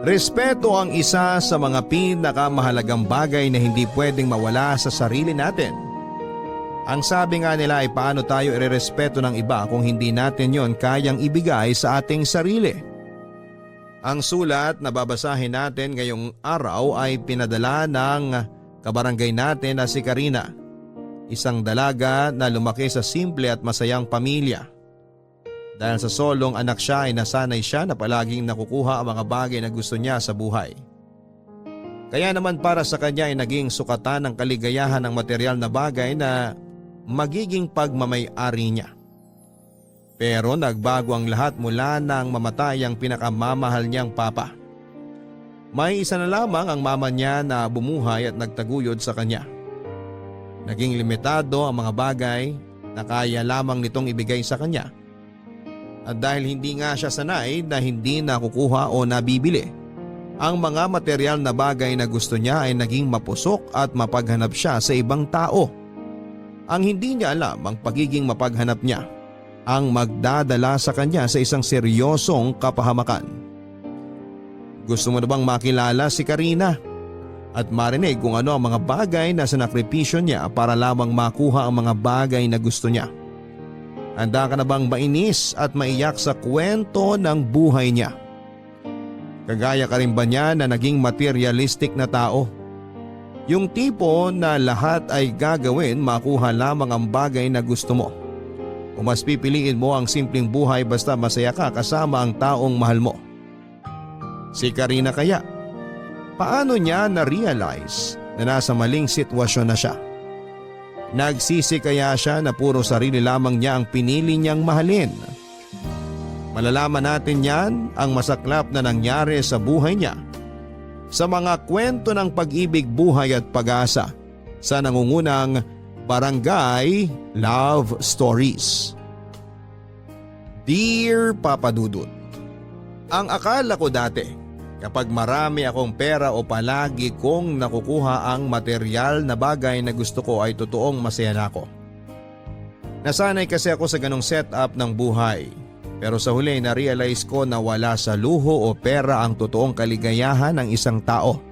Respeto ang isa sa mga pinakamahalagang bagay na hindi pwedeng mawala sa sarili natin. Ang sabi nga nila ay paano tayo irerespeto ng iba kung hindi natin yon kayang ibigay sa ating sarili. Ang sulat na babasahin natin ngayong araw ay pinadala ng kabarangay natin na si Karina, isang dalaga na lumaki sa simple at masayang pamilya. Dahil sa solong anak siya ay nasanay siya na palaging nakukuha ang mga bagay na gusto niya sa buhay. Kaya naman para sa kanya ay naging sukatan ng kaligayahan ng material na bagay na magiging pagmamay-ari niya. Pero nagbago ang lahat mula nang mamatay ang pinakamamahal niyang papa. May isa na lamang ang mama niya na bumuhay at nagtaguyod sa kanya. Naging limitado ang mga bagay na kaya lamang nitong ibigay sa kanya. At dahil hindi nga siya sanay na hindi nakukuha o nabibili, ang mga material na bagay na gusto niya ay naging mapusok at mapaghanap siya sa ibang tao. Ang hindi niya alam ang pagiging mapaghanap niya ang magdadala sa kanya sa isang seryosong kapahamakan. Gusto mo na bang makilala si Karina at marinig kung ano ang mga bagay na sinakripisyo niya para lamang makuha ang mga bagay na gusto niya? Handa ka na bang mainis at maiyak sa kwento ng buhay niya? Kagaya ka rin ba niya na naging materialistic na tao? Yung tipo na lahat ay gagawin makuha lamang ang bagay na gusto mo. O mas pipiliin mo ang simpleng buhay basta masaya ka kasama ang taong mahal mo? Si Karina kaya, paano niya na-realize na nasa maling sitwasyon na siya? Nagsisi kaya siya na puro sarili lamang niya ang pinili niyang mahalin? Malalaman natin yan ang masaklap na nangyari sa buhay niya sa mga kwento ng pag-ibig, buhay at pag-asa sa nangungunang Barangay Love Stories. Dear Papa Dudut, ang akala ko dati kapag marami akong pera o palagi kong nakukuha ang material na bagay na gusto ko ay totoong masaya na ako. Nasanay kasi ako sa ganong setup ng buhay. Pero sa huli na-realize ko na wala sa luho o pera ang totoong kaligayahan ng isang tao.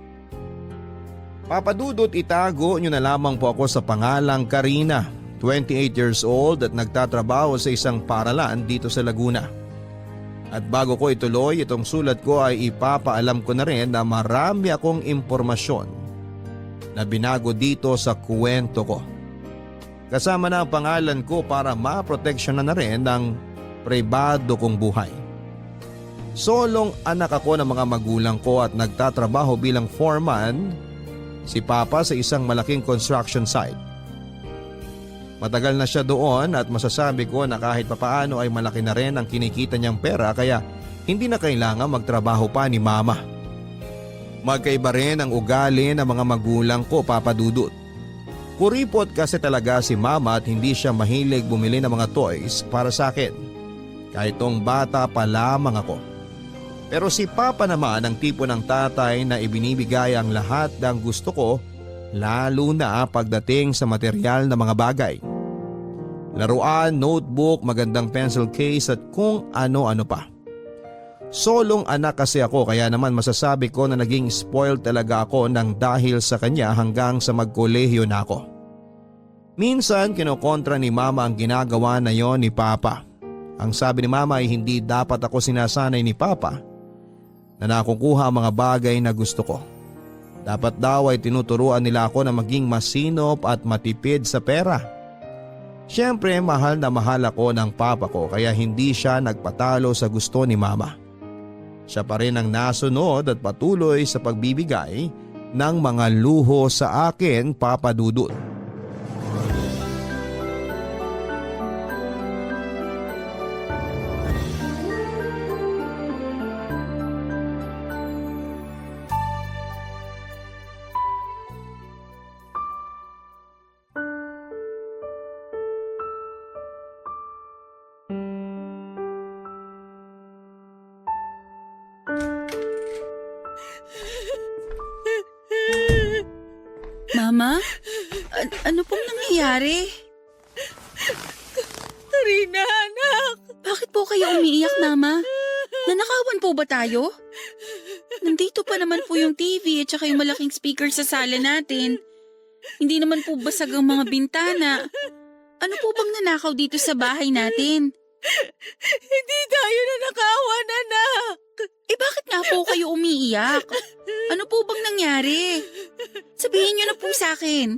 Papadudot, itago nyo na lamang po ako sa pangalang Karina, 28 years old at nagtatrabaho sa isang paaralan dito sa Laguna. At bago ko ituloy itong sulat ko ay ipapaalam ko na rin na marami akong impormasyon na binago dito sa kwento ko. Kasama na ang pangalan ko para maproteksyonan na rin ng pribado kong buhay. Solong anak ako ng mga magulang ko at nagtatrabaho bilang foreman si Papa sa isang malaking construction site. Matagal na siya doon at masasabi ko na kahit papaano ay malaki na rin ang kinikita niyang pera kaya hindi na kailangan magtrabaho pa ni Mama. Magkaiba rin ang ugali ng mga magulang ko, Papa Dudut. Kuripot kasi talaga si Mama at hindi siya mahilig bumili ng mga toys para sa akin. Kahit tong bata pa lamang ako. Pero si Papa naman ang tipo ng tatay na ibinibigay ang lahat ng gusto ko, lalo na pagdating sa material na mga bagay. Laruan, notebook, magandang pencil case at kung ano-ano pa. Solong anak kasi ako kaya naman masasabi ko na naging spoiled talaga ako nang dahil sa kanya hanggang sa magkolehiyo na ako. Minsan kinokontra ni Mama ang ginagawa na yon ni Papa. Ang sabi ni Mama ay hindi dapat ako sinasanay ni Papa na nakukuha ang mga bagay na gusto ko. Dapat daw ay tinuturuan nila ako na maging masinop at matipid sa pera. Siyempre mahal na mahal ako ng Papa ko kaya hindi siya nagpatalo sa gusto ni Mama. Siya pa rin ang nasunod at patuloy sa pagbibigay ng mga luho sa akin, Papa Dudut. Mama? Ano pong nangyayari? Karina, anak! Bakit po kayo umiiyak, Mama? Nanakawan po ba tayo? Nandito pa naman po yung TV at saka yung malaking speaker sa sala natin. Hindi naman po basag ang mga bintana. Ano po bang nanakaw dito sa bahay natin? Hindi tayo nanakawan, anak. Bakit nga po kayo umiiyak? Ano po bang nangyari? Sabihin niyo na po sa akin.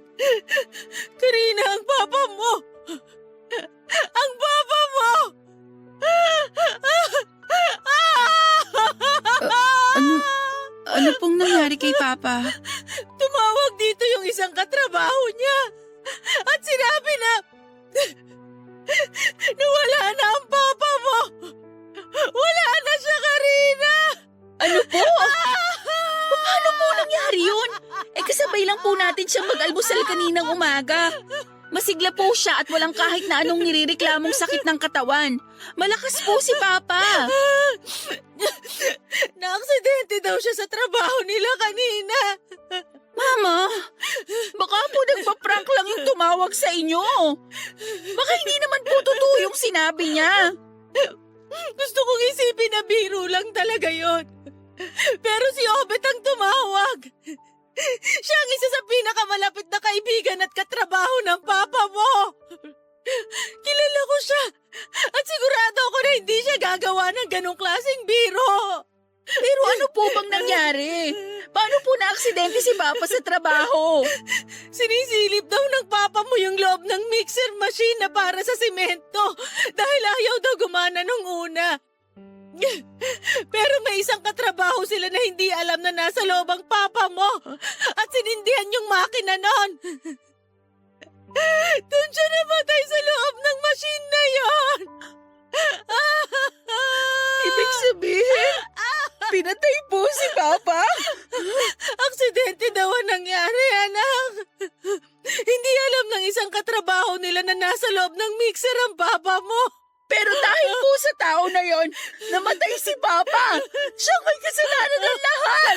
Karina, ang papa mo! Ang papa mo! Ano pong nangyari kay Papa? Tumawag dito yung isang katrabaho niya at sinabi na wala na ang papa mo. Wala na siya, Karina. Ano po? Paano po nangyari yun? Kasabay lang po natin siyang mag-almusal kaninang umaga. Masigla po siya at walang kahit na anong nirereklamong sakit ng katawan. Malakas po si Papa. Na-aksidente daw siya sa trabaho nila kanina. Mama, baka po nagpa-prank lang yung tumawag sa inyo. Baka hindi naman po totoo yung sinabi niya. Gusto kong isipin na biro lang talaga yon. Pero si Obet ang tumawag. Siya ang isa sa pinakamalapit na kaibigan at katrabaho ng papa mo. Kilala ko siya at sigurado ako na hindi siya gagawa ng ganong klaseng biro. Pero ano po bang nangyari? Paano po na-aksidente si Papa sa trabaho? Sinisilip daw ng papa mo yung loob ng mixer machine na para sa simento dahil ayaw daw gumana nung una. Pero may isang katrabaho sila na hindi alam na nasa loob ang papa mo at sinindihan yung makina nun. Doon siya namatay sa loob ng machine na yon. Ibig sabihin, pinatay po si Papa? Aksidente daw ang nangyari, anak. Hindi alam ng isang katrabaho nila na nasa loob ng mixer ang papa mo. Pero dahil po sa tao na yon, namatay si Papa. Siya may kasalanan ng lahat.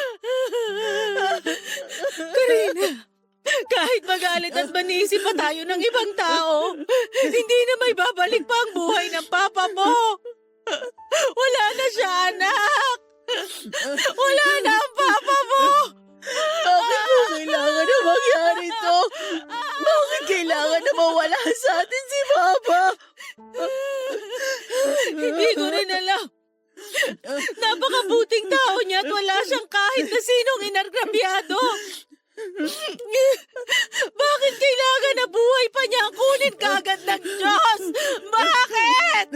Karina, kahit magalit at manisi pa tayo ng ibang tao, hindi na may babalik pa ang buhay ng papa mo. Wala na siya, anak. Wala na ang papa mo. Bakit po kailangan na mangyari to? Bakit kailangan na mawala sa atin si Papa? Hindi ko rin alam. Napakabuting tao niya at wala siyang kahit na sinong inargrabyado. Bakit kailangan na buhay pa niya ang kunin kaagad ng Diyos? Bakit?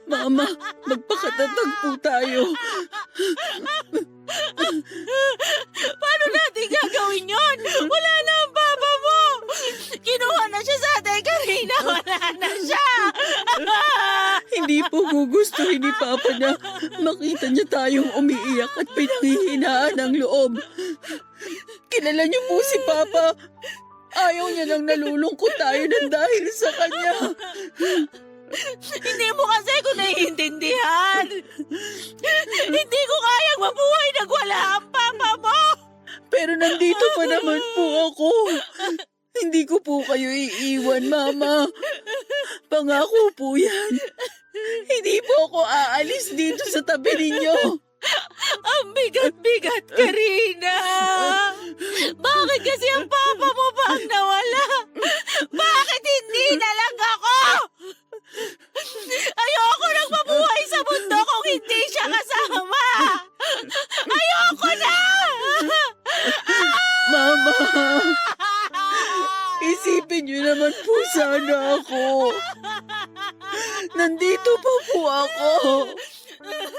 Mama, magpakatatag po tayo. Paano natin gagawin yon? Wala na ang papa mo! Kinuha na siya sa atin, Karina! Wala na siya! Hindi po gugustuhin ni Papa na makita niya tayong umiiyak at pinanghihinaan ang loob. Kilala niyo po si Papa. Ayaw niya nang nalulungkot tayo ng dahil sa kanya. Hindi mo kasi ko naiintindihan. Hindi ko kayang mabuhay nang wala ang papa mo. Pero nandito pa naman po ako. Hindi ko po kayo iiwan, Mama. Pangako po yan. Hindi po ako aalis dito sa tabi ninyo. Ang bigat-bigat, Karina. Bakit kasi ang papa mo pa ang nawala? Bakit hindi na lang ako? Ayoko nang mabuhay sa mundo kung hindi siya kasama. Ayoko na! Mama, isipin niyo naman po sana ako. Nandito pa po ako.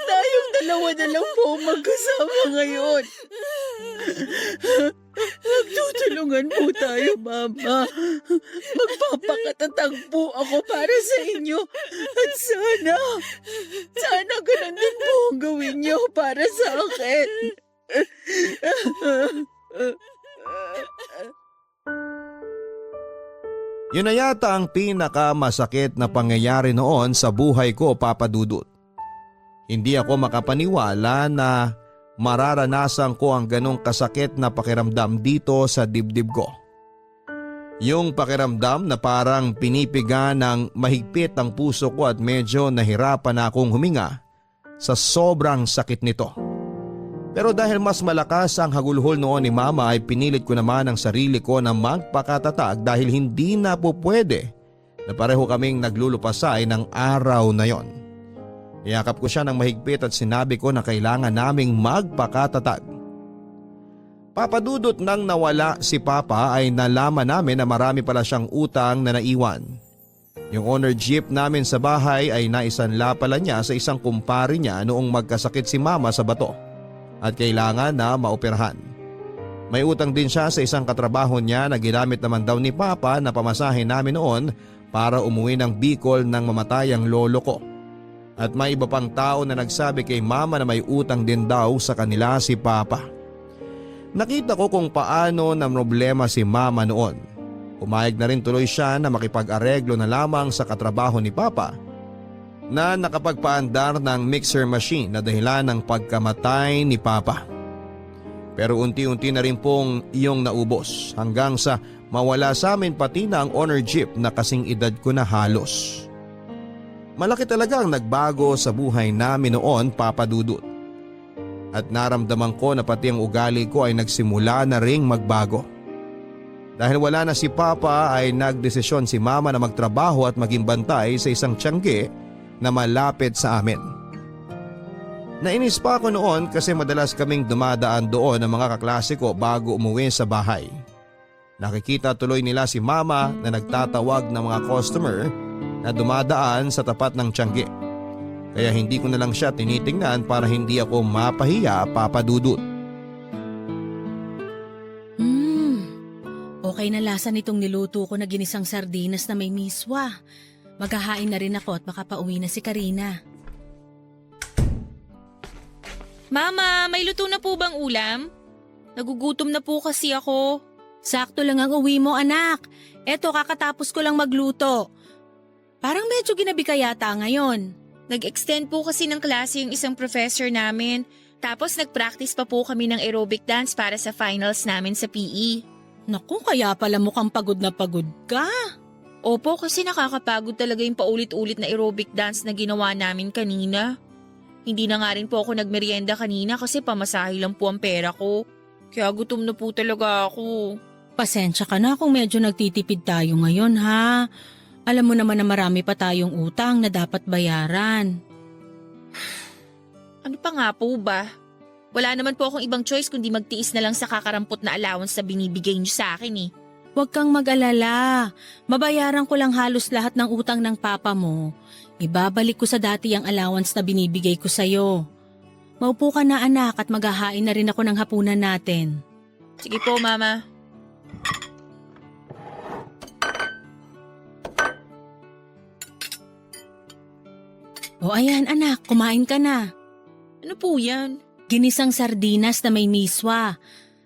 Tayong dalawa na lang po magkasama ngayon. Magtutulungan po tayo, Mama. Magpapakatatag po ako para sa inyo. At sana ganun din po ang gawin niyo para sa akin. Yun na yata ang pinakamasakit na pangyayari noon sa buhay ko, Papa Dudut. Hindi ako makapaniwala na mararanasan ko ang ganong kasakit na pakiramdam dito sa dibdib ko. Yung pakiramdam na parang pinipiga ng mahigpit ang puso ko at medyo nahirapan na akong huminga sa sobrang sakit nito. Pero dahil mas malakas ang hagulhol noon ni Mama ay pinilit ko naman ang sarili ko na magpakatatag dahil hindi na po pwede na pareho kaming naglulupasay ng araw na yon. Niyakap ko siya ng mahigpit at sinabi ko na kailangan naming magpakatatag. Papadudot nang nawala si Papa ay nalaman namin na marami pala siyang utang na naiwan. Yung owner jeep namin sa bahay ay naisanla pala niya sa isang kumpare niya noong magkasakit si Mama sa bato at kailangan na maoperahan. May utang din siya sa isang katrabaho niya na ginamit naman daw ni Papa na pamasahin namin noon para umuwi ng Bicol nang mamatay ang lolo ko. At may iba pang tao na nagsabi kay Mama na may utang din daw sa kanila si Papa. Nakita ko kung paano na problema si Mama noon. Umayag na rin tuloy siya na makipag-areglo na lamang sa katrabaho ni Papa na nakapagpaandar ng mixer machine na dahilan ng pagkamatay ni Papa. Pero unti-unti na rin pong iyong naubos hanggang sa mawala sa amin pati na ang owner jeep na kasing edad ko na halos. Malaki talaga ang nagbago sa buhay namin noon, Papa Dudut. At naramdaman ko na pati ang ugali ko ay nagsimula na ring magbago. Dahil wala na si Papa ay nagdesisyon si Mama na magtrabaho at maging bantay sa isang tiyangge na malapit sa amin. Nainis pa ako noon kasi madalas kaming dumadaan doon ng mga kaklase ko bago umuwi sa bahay. Nakikita tuloy nila si Mama na nagtatawag ng mga customer na dumadaan sa tapat ng tiyangge. Kaya hindi ko na lang siya tinitingnan para hindi ako mapahiya, Papa Dudut. Okay na lasa nitong niluto ko na ginisang sardinas na may miswa. Maghahain na rin ako at makapauwi na si Karina. Mama, may luto na po bang ulam? Nagugutom na po kasi ako. Sakto lang ang uwi mo, anak. Eto, kakatapos ko lang magluto. Parang medyo ginabi ka yata ngayon. Nag-extend po kasi ng klase yung isang professor namin. Tapos nag-practice pa po kami ng aerobic dance para sa finals namin sa PE. Naku, kaya pala mukhang pagod na pagod ka. Opo, kasi nakakapagod talaga yung paulit-ulit na aerobic dance na ginawa namin kanina. Hindi na nga rin po ako nagmerienda kanina kasi pamasahe lang po ang pera ko. Kaya gutom na po talaga ako. Pasensya ka na kung medyo nagtitipid tayo ngayon, ha? Alam mo naman na marami pa tayong utang na dapat bayaran. Ano pa nga po ba? Wala naman po akong ibang choice kundi magtiis na lang sa kakarampot na allowance na binibigay niyo sa akin eh. Huwag kang mag-alala. Mabayaran ko lang halos lahat ng utang ng papa mo. Ibabalik ko sa dati ang allowance na binibigay ko sa'yo. Maupo ka na anak at maghahain na rin ako ng hapunan natin. Sige po, Mama. O ayan anak, kumain ka na. Ano po yan? Ginisang sardinas na may miswa.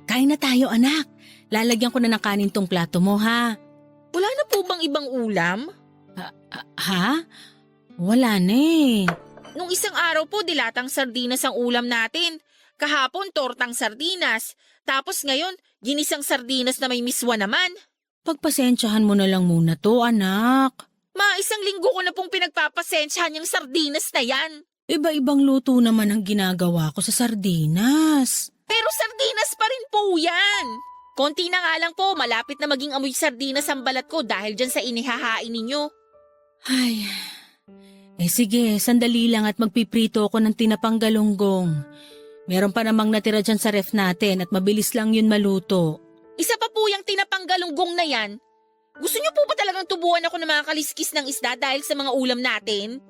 Kain na tayo anak. Lalagyan ko na ng kanin tong plato mo ha. Wala na po bang ibang ulam? Ha? Wala na eh. Nung isang araw po dilatang sardinas ang ulam natin. Kahapon tortang sardinas. Tapos ngayon ginisang sardinas na may miswa naman. Pagpasensyahan mo na lang muna to anak. Isang linggo ko na pong pinagpapasensyahan yung sardinas na yan. Iba-ibang luto naman ang ginagawa ko sa sardinas. Pero sardinas pa rin po yan. Konti na nga lang po, malapit na maging amoy sardinas ang balat ko dahil dyan sa inihahain ninyo. Ay, sige, sandali lang at magpiprito ako ng tinapang galunggong. Meron pa namang natira dyan sa ref natin at mabilis lang yun maluto. Isa pa po yung tinapang galunggong na yan. Gusto niyo po ba talagang tubuan ako ng mga kaliskis ng isda dahil sa mga ulam natin?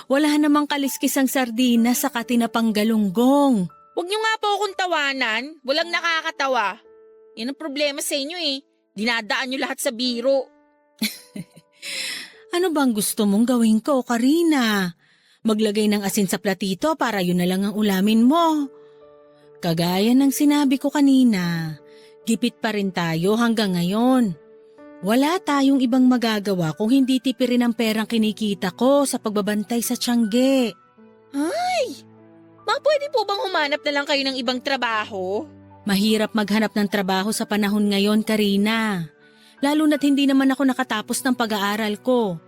Wala namang kaliskis ang sardinas sa tinapang galunggong. Huwag niyo nga po akong tawanan. Walang nakakatawa. Yan ang problema sa inyo eh. Dinadaan niyo lahat sa biro. Ano bang gusto mong gawin ko, Karina? Maglagay ng asin sa platito para yun na lang ang ulamin mo. Kagaya ng sinabi ko kanina, gipit pa rin tayo hanggang ngayon. Wala tayong ibang magagawa kung hindi tipirin ang perang kinikita ko sa pagbabantay sa tiyangge. Ay! Pwede po bang humanap na lang kayo ng ibang trabaho? Mahirap maghanap ng trabaho sa panahon ngayon, Karina. Lalo na't hindi naman ako nakatapos ng pag-aaral ko.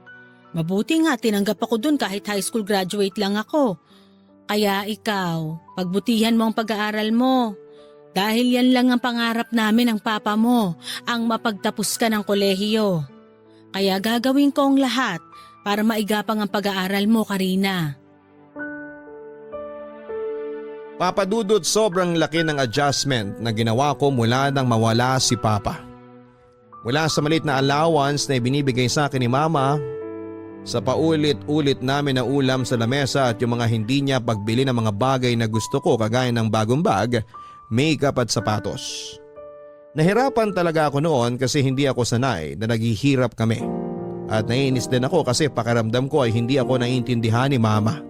Mabuti nga, tinanggap ako dun kahit high school graduate lang ako. Kaya ikaw, pagbutihan mo ang pag-aaral mo. Dahil yan lang ang pangarap namin ng papa mo, ang mapagtapos ka ng kolehiyo. Kaya gagawin ko ang lahat para maigapang ang pag-aaral mo, Karina. Papa Dudut, sobrang laki ng adjustment na ginawa ko mula nang mawala si Papa. Mula sa maliit na allowance na ibinibigay sa akin ni Mama, sa paulit-ulit namin na ulam sa lamesa at yung mga hindi niya pagbili ng mga bagay na gusto ko kagaya ng bagong bag, makeup at sapatos. Nahirapan talaga ako noon kasi hindi ako sanay na naghihirap kami. At naiinis din ako kasi pakiramdam ko ay hindi ako naiintindihan ni Mama.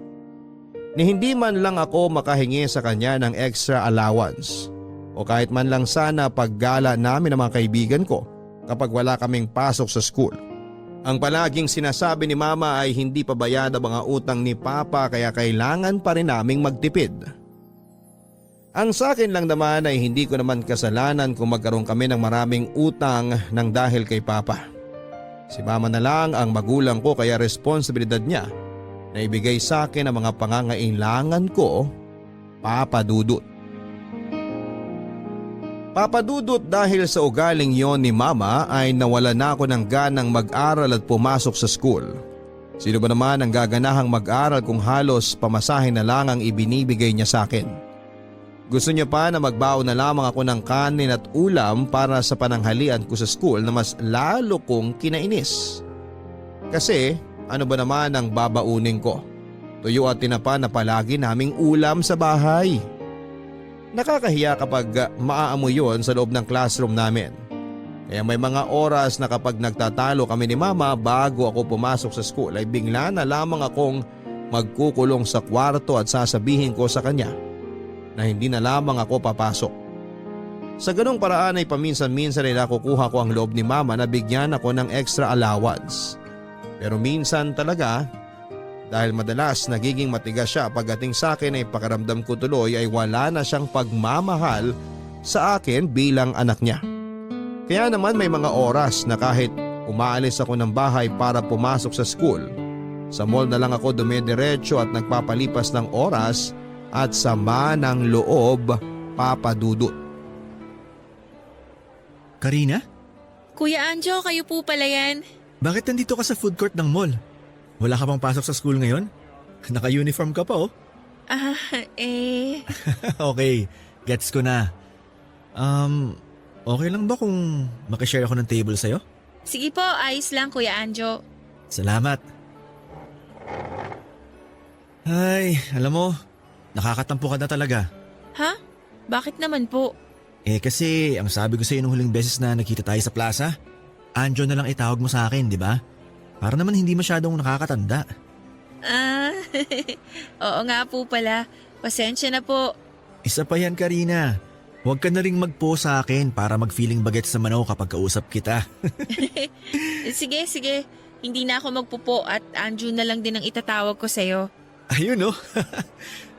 Ni hindi man lang ako makahingi sa kanya ng extra allowance o kahit man lang sana paggala namin ng mga kaibigan ko kapag wala kaming pasok sa school. Ang palaging sinasabi ni Mama ay hindi pa bayad ang mga utang ni Papa kaya kailangan pa rin naming magtipid. Ang sa akin lang naman ay hindi ko naman kasalanan kung magkaroon kami ng maraming utang nang dahil kay Papa. Si Mama na lang ang magulang ko kaya responsibilidad niya na ibigay sa akin ang mga pangangailangan ko, Papa Dudut. Papa Dudut, dahil sa ugaling yon ni Mama ay nawala na ako ng ganang mag-aral at pumasok sa school. Sino ba naman ang gaganahang mag-aral kung halos pamasahe na lang ang ibinibigay niya sa akin? Gusto niya pa na magbaon na lamang ako ng kanin at ulam para sa pananghalian ko sa school na mas lalo kong kinainis. Kasi ano ba naman ang babaunin ko? Tuyo at tinapa na palagi naming ulam sa bahay. Nakakahiya kapag maaamoy yon sa loob ng classroom namin. Kaya may mga oras na kapag nagtatalo kami ni Mama bago ako pumasok sa school ay bigla na lamang akong magkukulong sa kwarto at sasabihin ko sa kanya na hindi na lamang ako papasok. Sa ganong paraan ay paminsan-minsan ay nakukuha ko ang loob ni Mama na bigyan ako ng extra allowance. Pero minsan talaga, dahil madalas nagiging matigas siya pagdating sa akin ay pakiramdam ko tuloy ay wala na siyang pagmamahal sa akin bilang anak niya. Kaya naman may mga oras na kahit umaalis ako ng bahay para pumasok sa school, sa mall na lang ako dumidiretso at nagpapalipas ng oras at sama ng loob, Papa Dudut. Karina? Kuya Anjo, kayo po pala yan. Bakit nandito ka sa food court ng mall? Wala ka bang pasok sa school ngayon? Naka-uniform ka pa oh. Okay, gets ko na. Okay lang ba kung makishare ako ng table sa'yo? Sige po, ayos lang Kuya Anjo. Salamat. Ay, alam mo, nakakatampo ka na talaga. Ha? Bakit naman po? Kasi ang sabi ko sa'yo nung huling beses na nagkita tayo sa plaza, Anjo na lang itawag mo sa akin, di ba? Para naman hindi masyadong nakakatanda. Oo nga po pala. Pasensya na po. Isa pa yan, Karina. Huwag ka na ring magpo sa akin para mag-feeling bagets sa manaw kapag kausap kita. Sige. Hindi na ako magpupo at Anjo na lang din ang itatawag ko sa'yo. Ayun oh.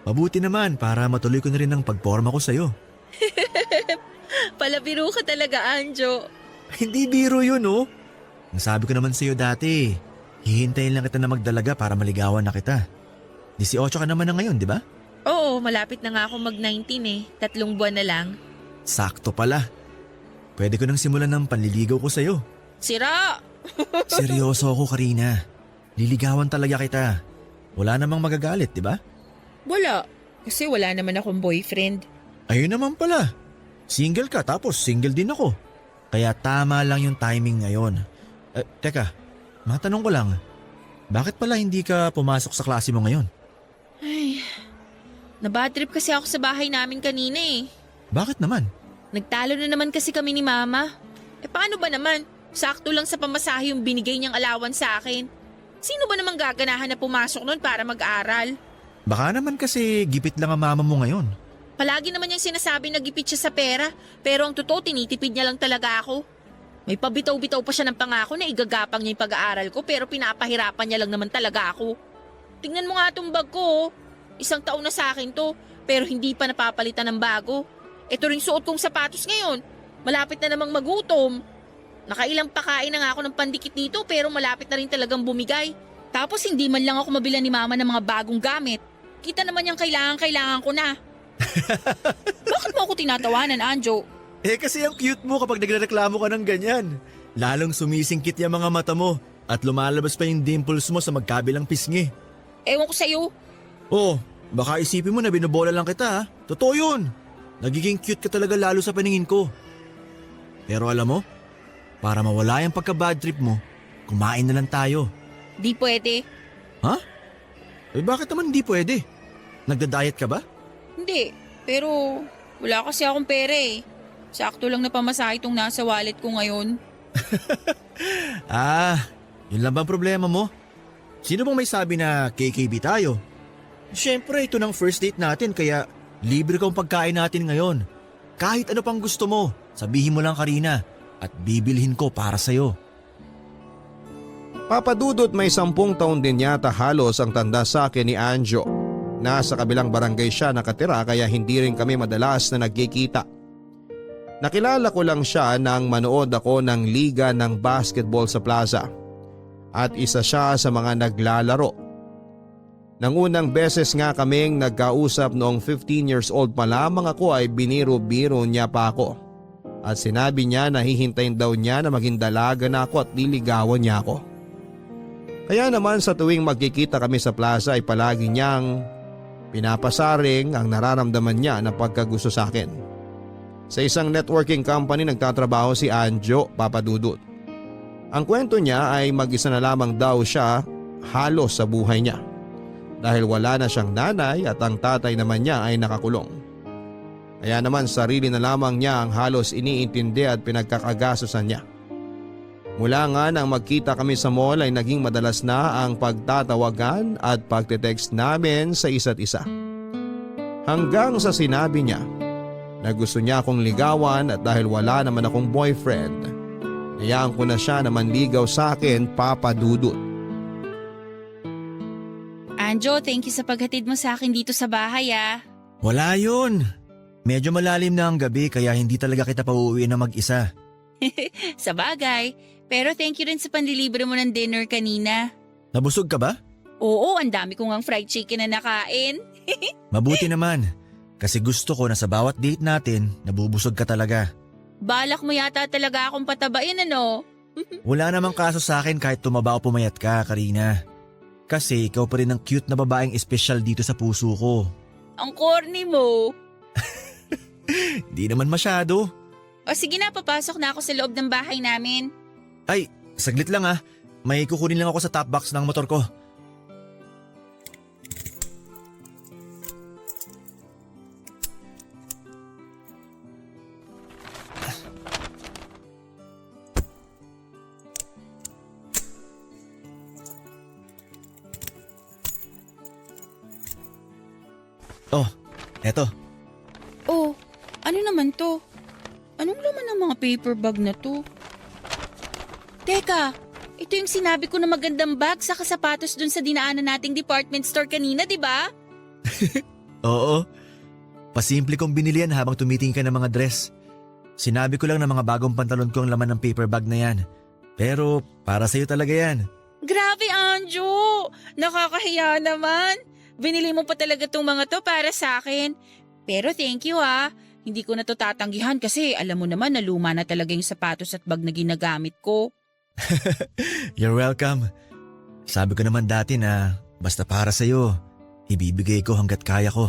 Mabuti naman para matuloy ko na rin ang pagporma ko sa'yo. Palabiro ka talaga, Anjo. Hindi biro yun oh. Nasabi ko naman sa'yo dati, hihintayin lang kita na magdalaga para maligawan na kita. 18 ka naman na ngayon, di ba? Oo, malapit na nga ako mag-19 eh. 3 buwan na lang. Sakto pala. Pwede ko nang simulan ng panliligaw ko sa'yo. Sira! Seryoso ako, Karina. Liligawan talaga kita. Wala namang magagalit, di ba? Wala. Kasi wala naman akong boyfriend. Ayun naman pala. Single ka tapos single din ako. Kaya tama lang yung timing ngayon. Teka, matanong ko lang. Bakit pala hindi ka pumasok sa klase mo ngayon? Ay, nabadtrip kasi ako sa bahay namin kanina eh. Bakit naman? Nagtalo na naman kasi kami ni Mama. Paano ba naman? Sakto lang sa pamasahe yung binigay niyang allowance sa akin. Sino ba namang gaganahan na pumasok nun para mag-aral? Baka naman kasi gipit lang ang mama mo ngayon. Palagi naman niyang sinasabi na gipit siya sa pera, pero ang totoo tinitipid niya lang talaga ako. May pabitaw-bitaw pa siya ng pangako na igagapang niya yung pag-aaral ko pero pinapahirapan niya lang naman talaga ako. Tingnan mo nga itong bag ko. 1 taon na sa akin to, pero hindi pa napapalitan ng bago. Ito ring suot kong sapatos ngayon. Malapit na namang magutom. Nakailang pakain na nga ako ng pandikit dito pero malapit na rin talagang bumigay. Tapos hindi man lang ako mabila ni mama ng mga bagong gamit. Kita naman yung kailangan ko na. Bakit mo ako tinatawanan, Anjo? Kasi ang cute mo kapag nagrereklamo ka ng ganyan. Lalong sumisingkit yung mga mata mo at lumalabas pa yung dimples mo sa magkabilang pisngi. Ewan ko sa'yo. Oh, baka isipin mo na binobola lang kita ha. Totoo yun. Nagiging cute ka talaga lalo sa paningin ko. Pero alam mo, para mawala yung pagka-bad trip mo, kumain na lang tayo. Di pwede. Ha? Bakit naman hindi pwede? Nagda-diet ka ba? Hindi, pero wala kasi akong pera eh. Sakto lang na pamasahe itong nasa wallet ko ngayon. Yun lang bang problema mo? Sino bang may sabi na KKB tayo? Siyempre, ito ng first date natin kaya libre kong pagkain natin ngayon. Kahit ano pang gusto mo, sabihin mo lang Karina at bibilhin ko para sa'yo. Papadudot may 10 taon din yata halos ang tanda sa akin ni Anjo. Nasa kabilang barangay siya nakatira kaya hindi rin kami madalas na nagkikita. Nakilala ko lang siya nang manood ako ng liga ng basketball sa plaza. At isa siya sa mga naglalaro. Nang unang beses nga kaming nagkausap noong 15 years old pa lamang ako ay biniro-biro niya pa ako. At sinabi niya na hihintayin daw niya na maging dalaga na ako at liligawan niya ako. Kaya naman sa tuwing magkikita kami sa plaza ay palagi niyang pinapasaring ang nararamdaman niya na pagkagusto sa akin. Sa isang networking company nagtatrabaho si Anjo, Papadudot. Ang kwento niya ay mag-isa na lamang daw siya halos sa buhay niya. Dahil wala na siyang nanay at ang tatay naman niya ay nakakulong. Kaya naman sarili na lamang niya ang halos iniintindi at pinagkakagastusan niya. Mula nga nang magkita kami sa mall ay naging madalas na ang pagtatawagan at pagte-text namin sa isa't isa. Hanggang sa sinabi niya na gusto niya akong ligawan at dahil wala naman akong boyfriend, hayaan ko na siya na manligaw sa akin, Papadudot. Anjo, thank you sa paghatid mo sa akin dito sa bahay ah. Wala yun. Medyo malalim na ang gabi kaya hindi talaga kita pauuwi na mag-isa. Sa bagay, pero thank you rin sa panlilibre mo ng dinner kanina. Nabusog ka ba? Oo, ang dami ko ngang fried chicken na nakain. Mabuti naman. Kasi gusto ko na sa bawat date natin, nabubusog ka talaga. Balak mo yata talaga akong patabain ano? Wala namang kaso sa akin kahit tumaba o pumayat ka, Karina. Kasi ikaw pa rin ang cute na babaeng espesyal dito sa puso ko. Ang corny mo. Di naman masyado. O sige na, papasok na ako sa loob ng bahay namin. Ay, saglit lang ah. May kukunin lang ako sa top box ng motor ko. Oh, eto. Oh, ano naman to? Anong laman ng mga paper bag na to? Teka, ito yung sinabi ko na magandang bag sa kasapatos dun sa dinaanan nating department store kanina, di ba? Oo. Pasimple kong binili yan habang tumitingin ka ng mga dress. Sinabi ko lang na mga bagong pantalon ko ang laman ng paper bag na yan. Pero para sa'yo talaga yan. Grabe, Anjo! Nakakahiya naman. Binili mo pa talaga tong mga to para sa akin. Pero thank you ah. Hindi ko na to tatanggihan kasi alam mo naman na luma na talaga yung sapatos at bag na ginagamit ko. You're welcome. Sabi ko naman dati na basta para sa'yo, ibibigay ko hanggat kaya ko.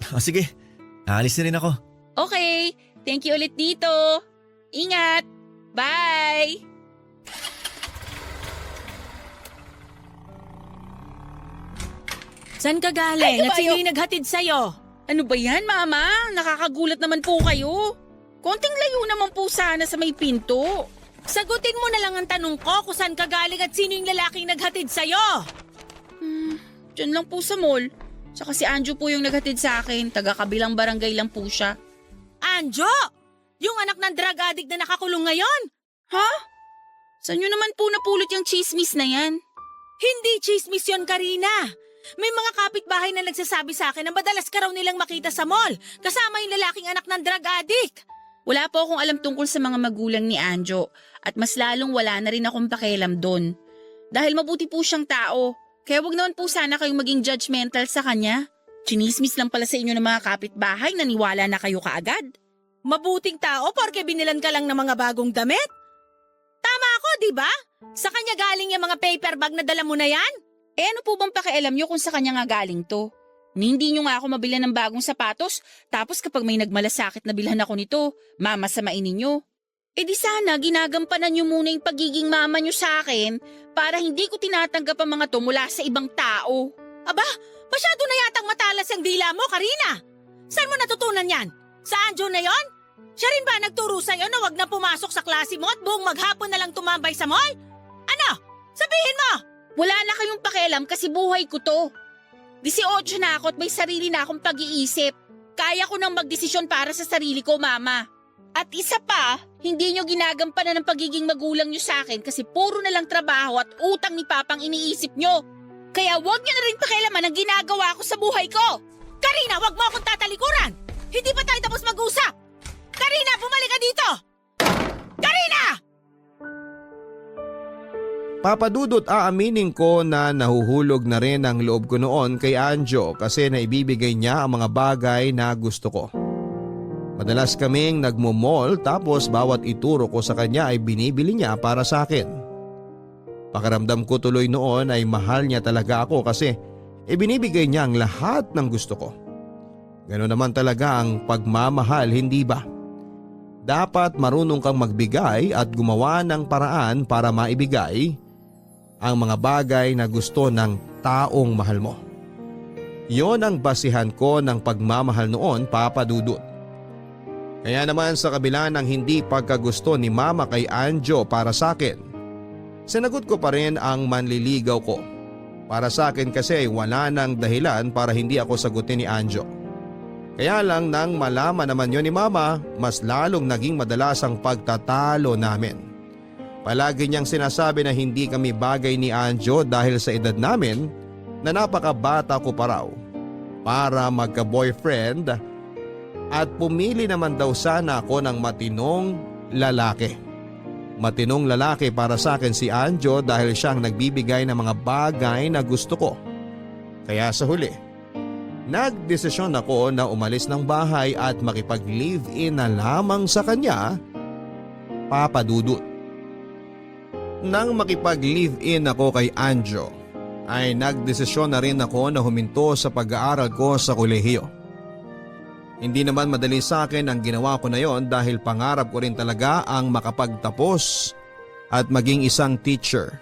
O sige, aalis na rin ako. Okay, thank you ulit dito. Ingat! Bye! Saan ka galing? Ay, At sino kabayo! yung naghatid sa'yo? Ano ba yan, Mama? Nakakagulat naman po kayo. Konting layo naman po sana sa may pinto. Sagutin mo na lang ang tanong ko kung saan ka galing at sino yung lalaking naghatid sa'yo. Diyan lang po sa mall. Tsaka si Anjo po yung naghatid sa akin. Taga-kabilang barangay lang po siya. Anjo! Yung anak ng drug addict na nakakulong ngayon? Ha? Saan nyo naman po napulot yung chismis na yan? Hindi chismis yun, Karina. May mga kapitbahay na nagsasabi sa akin na madalas ka raw nilang makita sa mall, kasama yung lalaking anak ng drug addict. Wala po akong alam tungkol sa mga magulang ni Anjo at mas lalong wala na rin akong pakialam doon. Dahil mabuti po siyang tao. Kaya wag naman po sana kayong maging judgmental sa kanya. Chinismis lang pala sa inyo ng mga kapitbahay, naniwala na kayo kaagad. Mabuting tao porke binilan ka lang ng mga bagong damit? Tama ako, di ba? Sa kanya galing yung mga paper bag na dala mo na yan? Eh ano po bang pakialam nyo kung sa kanya nga galing to? Ni hindi nyo nga ako mabili ng bagong sapatos, tapos kapag may nagmalasakit na bilhan ako nito, mamasamain ninyo. Eh di sana ginagampanan nyo muna yung pagiging mama nyo sa akin para hindi ko tinatanggap ang mga to mula sa ibang tao. Aba, masyado na yatang matalas ang dila mo, Karina. Saan mo natutunan yan? Sa Anjo na yon? Siya rin ba nagturo sa'yo na wag na pumasok sa klase mo at buong maghapon na lang tumambay sa mall? Ano? Sabihin mo! Wala na kayong pakialam kasi buhay ko to. 18 na ako at may sarili na akong pag-iisip. Kaya ko nang magdesisyon para sa sarili ko, mama. At isa pa, hindi nyo ginagampanan ng pagiging magulang nyo sa akin kasi puro na lang trabaho at utang ni Papang iniisip nyo. Kaya wag nyo na rin pakialaman ang ginagawa ko sa buhay ko. Karina, wag mo akong tatalikuran! Hindi pa tayo tapos mag-usap! Karina, bumalik ka dito! Karina! Papa Dudut, aaminin ko na nahuhulog na rin ang loob ko noon kay Anjo kasi naibibigay niya ang mga bagay na gusto ko. Madalas kaming nagmo-mall tapos bawat ituro ko sa kanya ay binibili niya para sa akin. Pakiramdam ko tuloy noon ay mahal niya talaga ako kasi ibinibigay niya ang lahat ng gusto ko. Ganoon naman talaga ang pagmamahal, hindi ba? Dapat marunong kang magbigay at gumawa ng paraan para maibigay ang mga bagay na gusto ng taong mahal mo. Yon ang basihan ko ng pagmamahal noon, Papa Dudut. Kaya naman sa kabila ng hindi pagkagusto ni Mama kay Anjo para sa akin, sinagot ko pa rin ang manliligaw ko. Para sa akin kasi ay wala nang dahilan para hindi ako sagutin ni Anjo. Kaya lang nang malaman naman yon ni Mama, mas lalong naging madalas ang pagtatalo namin. Palagi niyang sinasabi na hindi kami bagay ni Anjo dahil sa edad namin na napakabata ko pa raw para magka-boyfriend at pumili naman daw sana ako ng matinong lalaki. Matinong lalaki para sa akin si Anjo dahil siyang nagbibigay ng mga bagay na gusto ko. Kaya sa huli, nagdesisyon ako na umalis ng bahay at makipag-live-in na lamang sa kanya, Papa Dudut. Nang makipag-live-in ako kay Anjo, ay nagdesisyon na rin ako na huminto sa pag-aaral ko sa kolehiyo. Hindi naman madali sa akin ang ginawa ko na yon dahil pangarap ko rin talaga ang makapagtapos at maging isang teacher.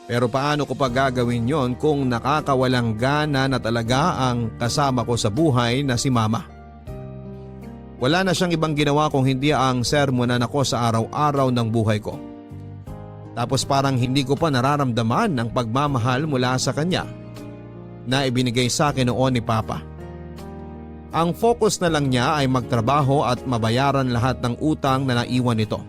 Pero paano ko pa gagawin yon kung nakakawalang gana na talaga ang kasama ko sa buhay na si Mama? Wala na siyang ibang ginawa kung hindi ang sermonan ako sa araw-araw ng buhay ko. Tapos parang hindi ko pa nararamdaman ang pagmamahal mula sa kanya na ibinigay sa akin noon ni Papa. Ang focus na lang niya ay magtrabaho at mabayaran lahat ng utang na naiwan nito.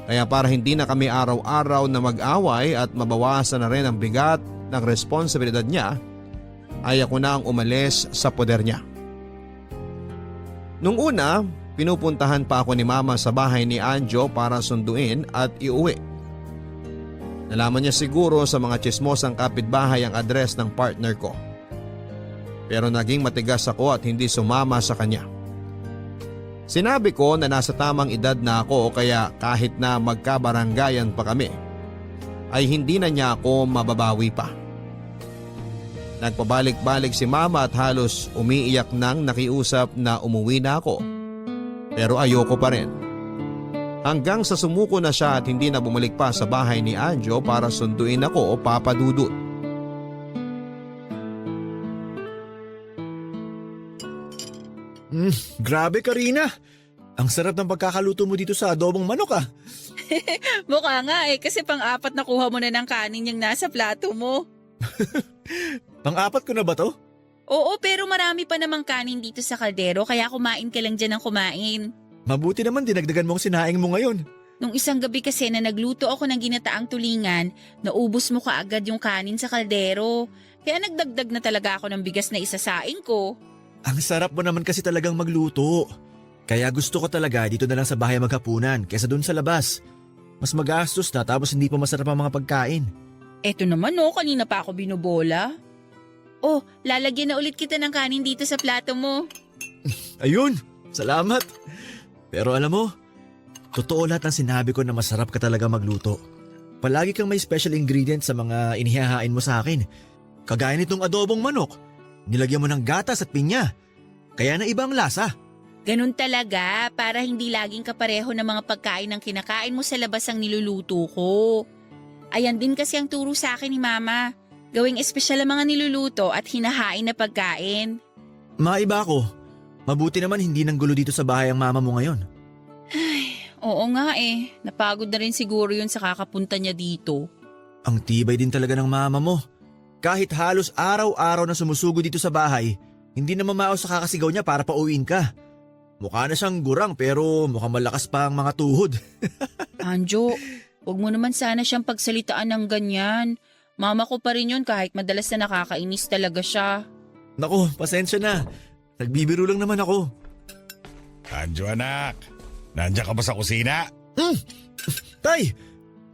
Kaya para hindi na kami araw-araw na mag-away at mabawasan na rin ang bigat ng responsibilidad niya, ay ako na ang umalis sa poder niya. Nung una, pinupuntahan pa ako ni Mama sa bahay ni Anjo para sunduin at iuwi. Nalaman niya siguro sa mga tsismosang kapitbahay ang address ng partner ko. Pero naging matigas ako at hindi sumama sa kanya. Sinabi ko na nasa tamang edad na ako kaya kahit na magkabaranggayan pa kami, ay hindi na niya ako mababawi pa. Nagpabalik-balik si Mama at halos umiiyak nang nakiusap na umuwi na ako. Pero ayoko pa rin. Hanggang sa sumuko na siya at hindi na bumalik pa sa bahay ni Anjo para sunduin ako, Papa Dudut. Grabe, Karina. Ang sarap ng pagkakaluto mo dito sa adobong manok ah. Mukha nga kasi pang-apat na kuha mo na ng kanin yung nasa plato mo. Pang-apat ko na ba to? Oo, pero marami pa namang kanin dito sa kaldero kaya kumain ka lang dyan ng kumain. Mabuti naman dinagdagan mong sinaing mo ngayon. Nung isang gabi kasi na nagluto ako ng ginataang tulingan, naubos mo kaagad yung kanin sa kaldero. Kaya nagdagdag na talaga ako ng bigas na isasaing ko. Ang sarap mo naman kasi talagang magluto. Kaya gusto ko talaga dito na lang sa bahay maghapunan kaysa dun sa labas. Mas magastos na tapos hindi pa masarap ang mga pagkain. Eto naman kanina pa ako binobola. Oh, lalagyan na ulit kita ng kanin dito sa plato mo. Ayun, salamat. Pero alam mo, totoo lahat ng sinabi ko na masarap ka talaga magluto. Palagi kang may special ingredient sa mga inihahain mo sa akin. Kagaya nitong adobong manok. Nilagyan mo ng gatas at pinya. Kaya na ibang lasa. Ganun talaga, para hindi laging kapareho ng mga pagkain ng kinakain mo sa labas ang niluluto ko. Ayan din kasi ang turo sa akin ni Mama. Gawing espesyal ang mga niluluto at hinahain na pagkain. Maiba ako. Mabuti naman hindi nang gulo dito sa bahay ang mama mo ngayon. Oo nga napagod na rin siguro yun sa kakapunta niya dito. Ang tibay din talaga ng mama mo. Kahit halos araw-araw na sumusugo dito sa bahay, hindi na mamaos sa kakasigaw niya para pauwiin ka. Mukha na siyang gurang pero mukhang malakas pa ang mga tuhod. Anjo, huwag mo naman sana siyang pagsalitaan ng ganyan. Mama ko pa rin yun kahit madalas na nakakainis talaga siya. Naku, pasensya na. Nagbibiro lang naman ako. Anjo anak, nandiyan ka ba sa kusina? Tay,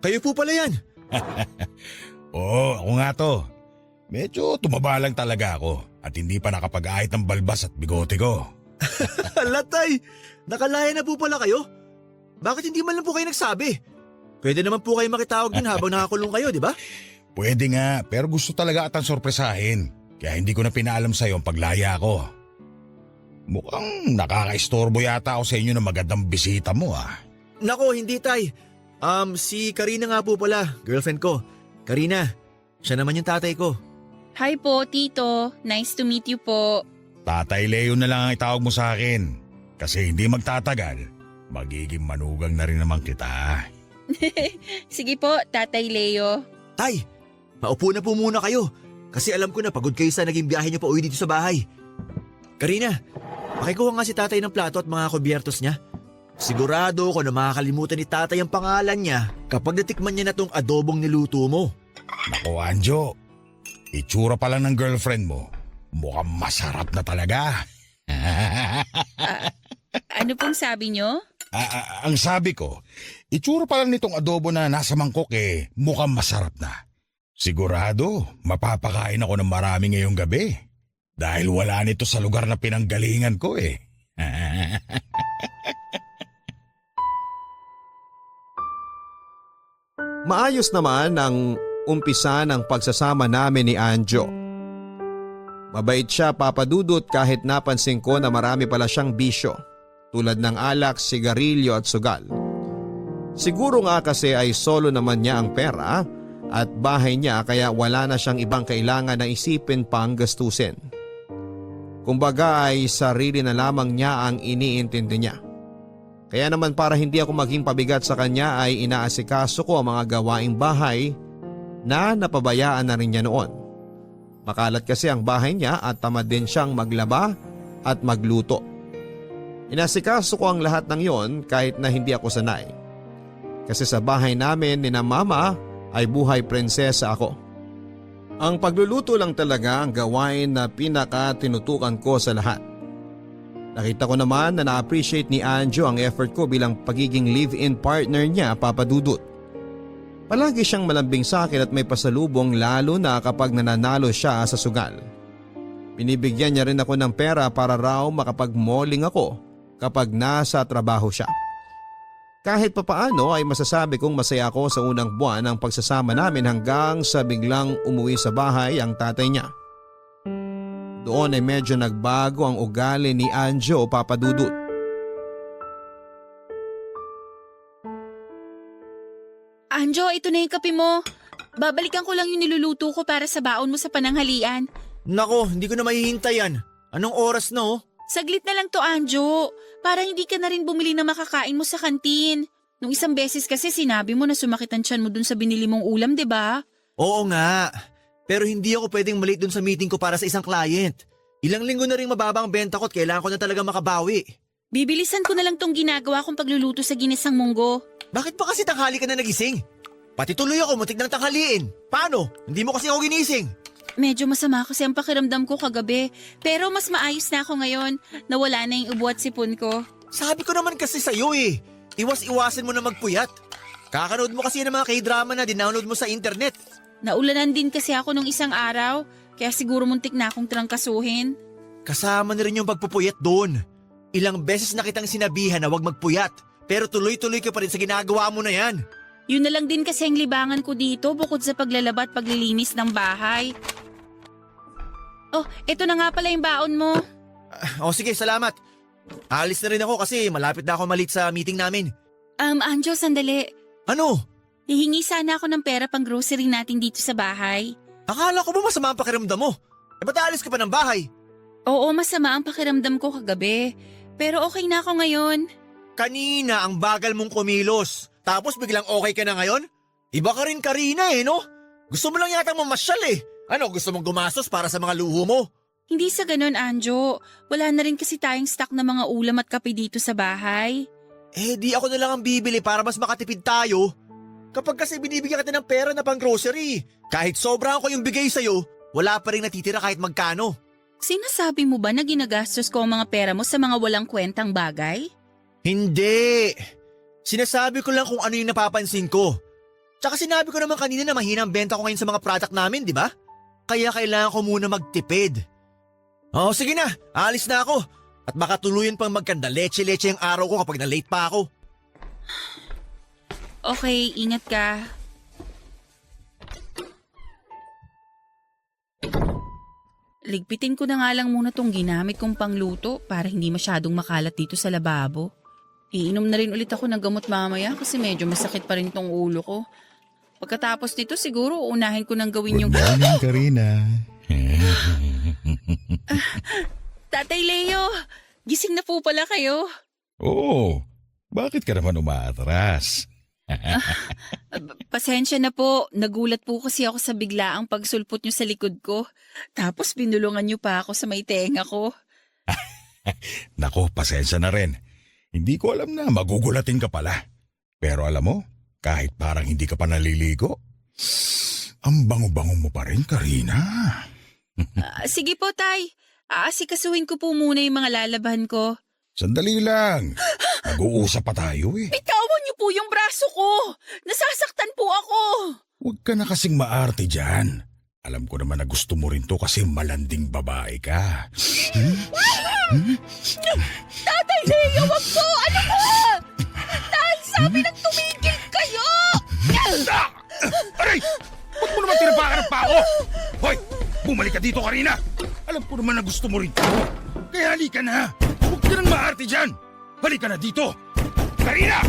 kayo po pala yan. Oo, ako nga to. Medyo tumaba lang talaga ako at hindi pa nakapag-ahit ng balbas at bigote ko. Hala tay, nakalaya na po pala kayo? Bakit hindi man lang po kayo nagsabi? Pwede naman po kayo makitawag din habang nakakulong kayo, di ba? Pwede nga, pero gusto talaga atang sorpresahin. Kaya hindi ko na pinaalam sa'yo ang paglaya ko. Mukhang nakakaistorbo yata ako sa inyo ng magandang bisita mo Nako, hindi tay. Si Karina nga po pala, girlfriend ko. Karina, siya naman yung tatay ko. Hi po, Tito. Nice to meet you po. Tatay Leo na lang ang itawag mo sa akin. Kasi hindi magtatagal, magiging manugang na rin naman kita. Sige po, Tatay Leo. Tay, maupo na po muna kayo. Kasi alam ko na pagod kayo sa naging biyahe niyo pa uwi dito sa bahay. Karina, pakikuha nga si tatay ng plato at mga kubyertos niya. Sigurado ko na makakalimutan ni tatay ang pangalan niya kapag natikman niya na tong adobong niluto mo. Naku Anjo, itsura pa lang ng girlfriend mo, mukhang masarap na talaga. Ano pong sabi niyo? Ang sabi ko, itsura pa lang nitong adobo na nasa mangkok mukhang masarap na. Sigurado, mapapakain ako ng marami ngayong gabi. Dahil wala nito sa lugar na pinanggalingan ko Maayos naman ang umpisa ng pagsasama namin ni Anjo. Mabait siya papadudot kahit napansin ko na marami pala siyang bisyo tulad ng alak, sigarilyo at sugal. Siguro nga kasi ay solo naman niya ang pera at bahay niya kaya wala na siyang ibang kailangan na isipin pang gastusin. Kumbaga ay sarili na lamang niya ang iniintindi niya. Kaya naman para hindi ako maging pabigat sa kanya ay inaasikaso ko ang mga gawaing bahay na napabayaan na rin niya noon. Makalat kasi ang bahay niya at tamad din siyang maglaba at magluto. Inasikaso ko ang lahat ng yon kahit na hindi ako sanay. Kasi sa bahay namin ni na mama ay buhay prinsesa ako. Ang pagluluto lang talaga ang gawain na pinaka-tinutukan ko sa lahat. Nakita ko naman na na-appreciate ni Anjo ang effort ko bilang pagiging live-in partner niya, Papa Dudut. Palagi siyang malambing sa akin at may pasalubong lalo na kapag nananalo siya sa sugal. Binibigyan niya rin ako ng pera para raw makapag-malling ako kapag nasa trabaho siya. Kahit papaano ay masasabi kong masaya ako sa unang buwan ng pagsasama namin hanggang sa biglang umuwi sa bahay ang tatay niya. Doon ay medyo nagbago ang ugali ni Anjo, Papa Dudut. Anjo, ito na yung kape mo. Babalikan ko lang yung niluluto ko para sa baon mo sa pananghalian. Nako, hindi ko na mahihintay yan. Anong oras na Saglit na lang to, Anjo. Para hindi ka na rin bumili na makakain mo sa kantin. Nung isang beses kasi sinabi mo na sumakit ang tiyan mo dun sa binili mong ulam, 'di ba? Oo nga. Pero hindi ako pwedeng malate dun sa meeting ko para sa isang client. Ilang linggo na rin mababa ang benta ko at kailangan ko na talaga makabawi. Bibilisan ko na lang tong ginagawa kong pagluluto sa ginisang munggo. Bakit pa kasi tanghali ka na nagising? Pati tuloy ako muntik ng tanghaliin. Paano? Hindi mo kasi ako ginising. Medyo masama kasi ang pakiramdam ko kagabi. Pero mas maayos na ako ngayon. Nawala na yung ubo at sipon ko. Sabi ko naman kasi sa'yo Iwas-iwasan mo na magpuyat. Kakanood mo kasi ng mga K-drama na dinownload mo sa internet. Naulanan din kasi ako nung isang araw, kaya siguro muntik na akong trangkasuhin. Kasama na rin yung pagpupuyat doon. Ilang beses na kitang sinabihan na huwag magpuyat, pero tuloy-tuloy ka pa rin sa ginagawa mo na yan. Yun na lang din kasi ang libangan ko dito bukod sa paglalaba at paglilinis ng bahay. Oh, eto na nga pala yung baon mo. Sige, salamat. Aalis na rin ako kasi malapit na ako malit sa meeting namin. Anjo, sandali. Ano? Hihingi sana ako ng pera pang grocery natin dito sa bahay. Akala ko ba masama ang pakiramdam mo? Ba't aalis ka pa ng bahay? Oo, masama ang pakiramdam ko kagabi. Pero okay na ako ngayon. Kanina ang bagal mong kumilos. Tapos biglang okay ka na ngayon? Iba ka rin Karina no? Gusto mo lang yata mamasyal Ano, gusto mong gumastos para sa mga luho mo? Hindi sa ganun, Anjo. Wala na rin kasi tayong stock na mga ulam at kape dito sa bahay. Di ako na lang ang bibili para mas makatipid tayo. Kapag kasi binibigyan kita ng pera na pang grocery, kahit sobrang ko yung bigay sa'yo, wala pa rin natitira kahit magkano. Sinasabi mo ba na ginagastos ko ang mga pera mo sa mga walang kwentang bagay? Hindi. Sinasabi ko lang kung ano yung napapansin ko. Tsaka sinabi ko naman kanina na mahina ang benta ko ngayon sa mga product namin, di ba? Kaya kailangan ko muna magtipid. Sige na, alis na ako. At baka tuluyan pang magkanda leche-leche ang araw ko kapag na-late pa ako. Okay, ingat ka. Ligpitin ko na nga lang muna tong ginamit kong pangluto para hindi masyadong makalat dito sa lababo. Iinom na rin ulit ako ng gamot mamaya kasi medyo masakit pa rin tong ulo ko. Pagkatapos nito siguro uunahin ko nang gawin yung... Good morning, Karina. Tatay Leo, gising na po pala kayo. Oo, bakit ka naman umaatras? Pasensya na po, nagulat po kasi ako sa biglaang pagsulpot nyo sa likod ko. Tapos binulungan nyo pa ako sa may tenga ko. Nako, pasensya na rin. Hindi ko alam na magugulatin ka pala. Pero alam mo, kahit parang hindi ka pa naliligo, ang bango-bango mo pa rin, Karina. Sige po, Tay. Aasikasuhin ko po muna yung mga lalabahan ko. Sandali lang. Mag-uusap pa tayo Bitawan niyo po yung braso ko! Nasasaktan po ako! Huwag ka na kasing maarte dyan. Alam ko naman na gusto mo rin to kasi malanding babae ka. Tatay Leo, wag po! Ano po? Dahil sabi nang tumigil kayo! Aray! Ba't mo naman tinabakan ng pao? Hoy! Bumalik ka dito, Karina! Alam ko naman na gusto mo rin to. Kaya halika na! Huwag ka nang maarte dyan! Halika na dito! Karina!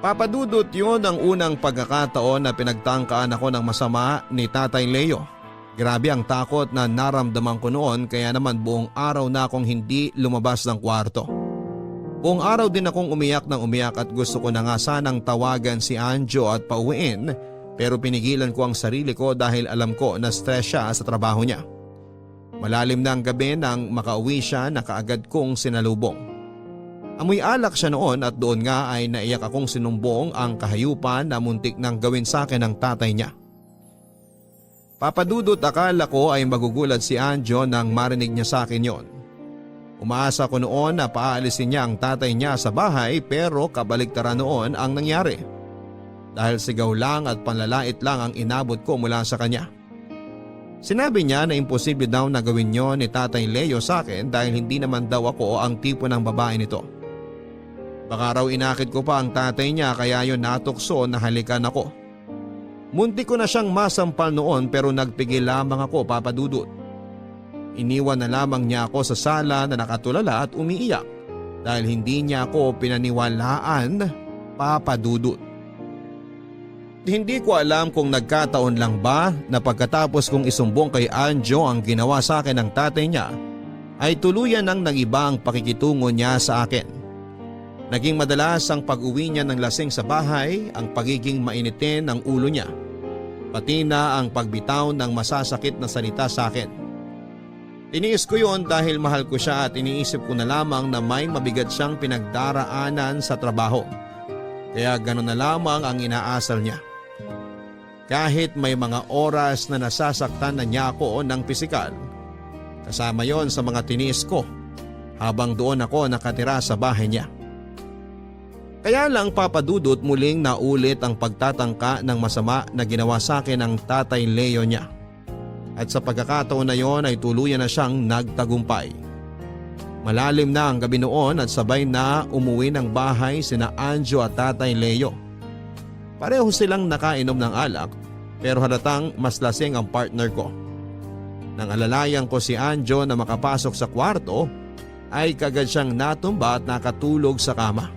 Papadudot yun ang unang pagkakataon na pinagtangkaan ako ng masama ni Tatay Leo. Grabe ang takot na naramdaman ko noon kaya naman buong araw na akong hindi lumabas ng kwarto. Buong araw din akong umiyak ng umiyak at gusto ko na nga sanang tawagan si Anjo at pauwiin pero pinigilan ko ang sarili ko dahil alam ko na stress siya sa trabaho niya. Malalim na ang gabi nang makauwi siya na kaagad kong sinalubong. Amoy alak siya noon at doon nga ay naiyak akong sinumbong ang kahayupan na muntik nang gawin sa akin ng tatay niya. Papadudot akala ko ay magugulat si Anjo nang marinig niya sa akin yon. Umaasa ko noon na paalisin niya ang tatay niya sa bahay pero kabaligtaran noon ang nangyari. Dahil sigaw lang at panlalait lang ang inabot ko mula sa kanya. Sinabi niya na imposible daw na gawin yon ni Tatay Leo sa akin dahil hindi naman daw ako ang tipo ng babae nito. Baka raw inakit ko pa ang tatay niya kaya yon natukso na halikan ako. Muntik ko na siyang masampal noon pero nagpigil lamang ako, Papadudot. Iniwan na lamang niya ako sa sala na nakatulala at umiiyak dahil hindi niya ako pinaniwalaan, Papadudot. Hindi ko alam kung nagkataon lang ba na pagkatapos kong isumbong kay Anjo ang ginawa sa akin ng tatay niya ay tuluyan nang nag-iba ang pakikitungo niya sa akin. Naging madalas ang pag-uwi niya ng lasing sa bahay, ang pagiging mainitin ng ulo niya, pati na ang pagbitaw ng masasakit na salita sa akin. Tiniis ko yon dahil mahal ko siya at iniisip ko na lamang na may mabigat siyang pinagdaraanan sa trabaho. Kaya gano'n na lamang ang inaasal niya. Kahit may mga oras na nasasaktan na niya ako ng pisikal, kasama yon sa mga tiniis ko habang doon ako nakatira sa bahay niya. Kaya lang papadudot muling naulit ang pagtatangka ng masama na ginawa sa akin ng tatay Leo niya. At sa pagkakataon na yon ay tuluyan na siyang nagtagumpay. Malalim na ang gabi noon at sabay na umuwi ng bahay sina Anjo at tatay Leo. Pareho silang nakainom ng alak pero halatang mas lasing ang partner ko. Nang alalayan ko si Anjo na makapasok sa kwarto ay kagad siyang natumba at nakatulog sa kama.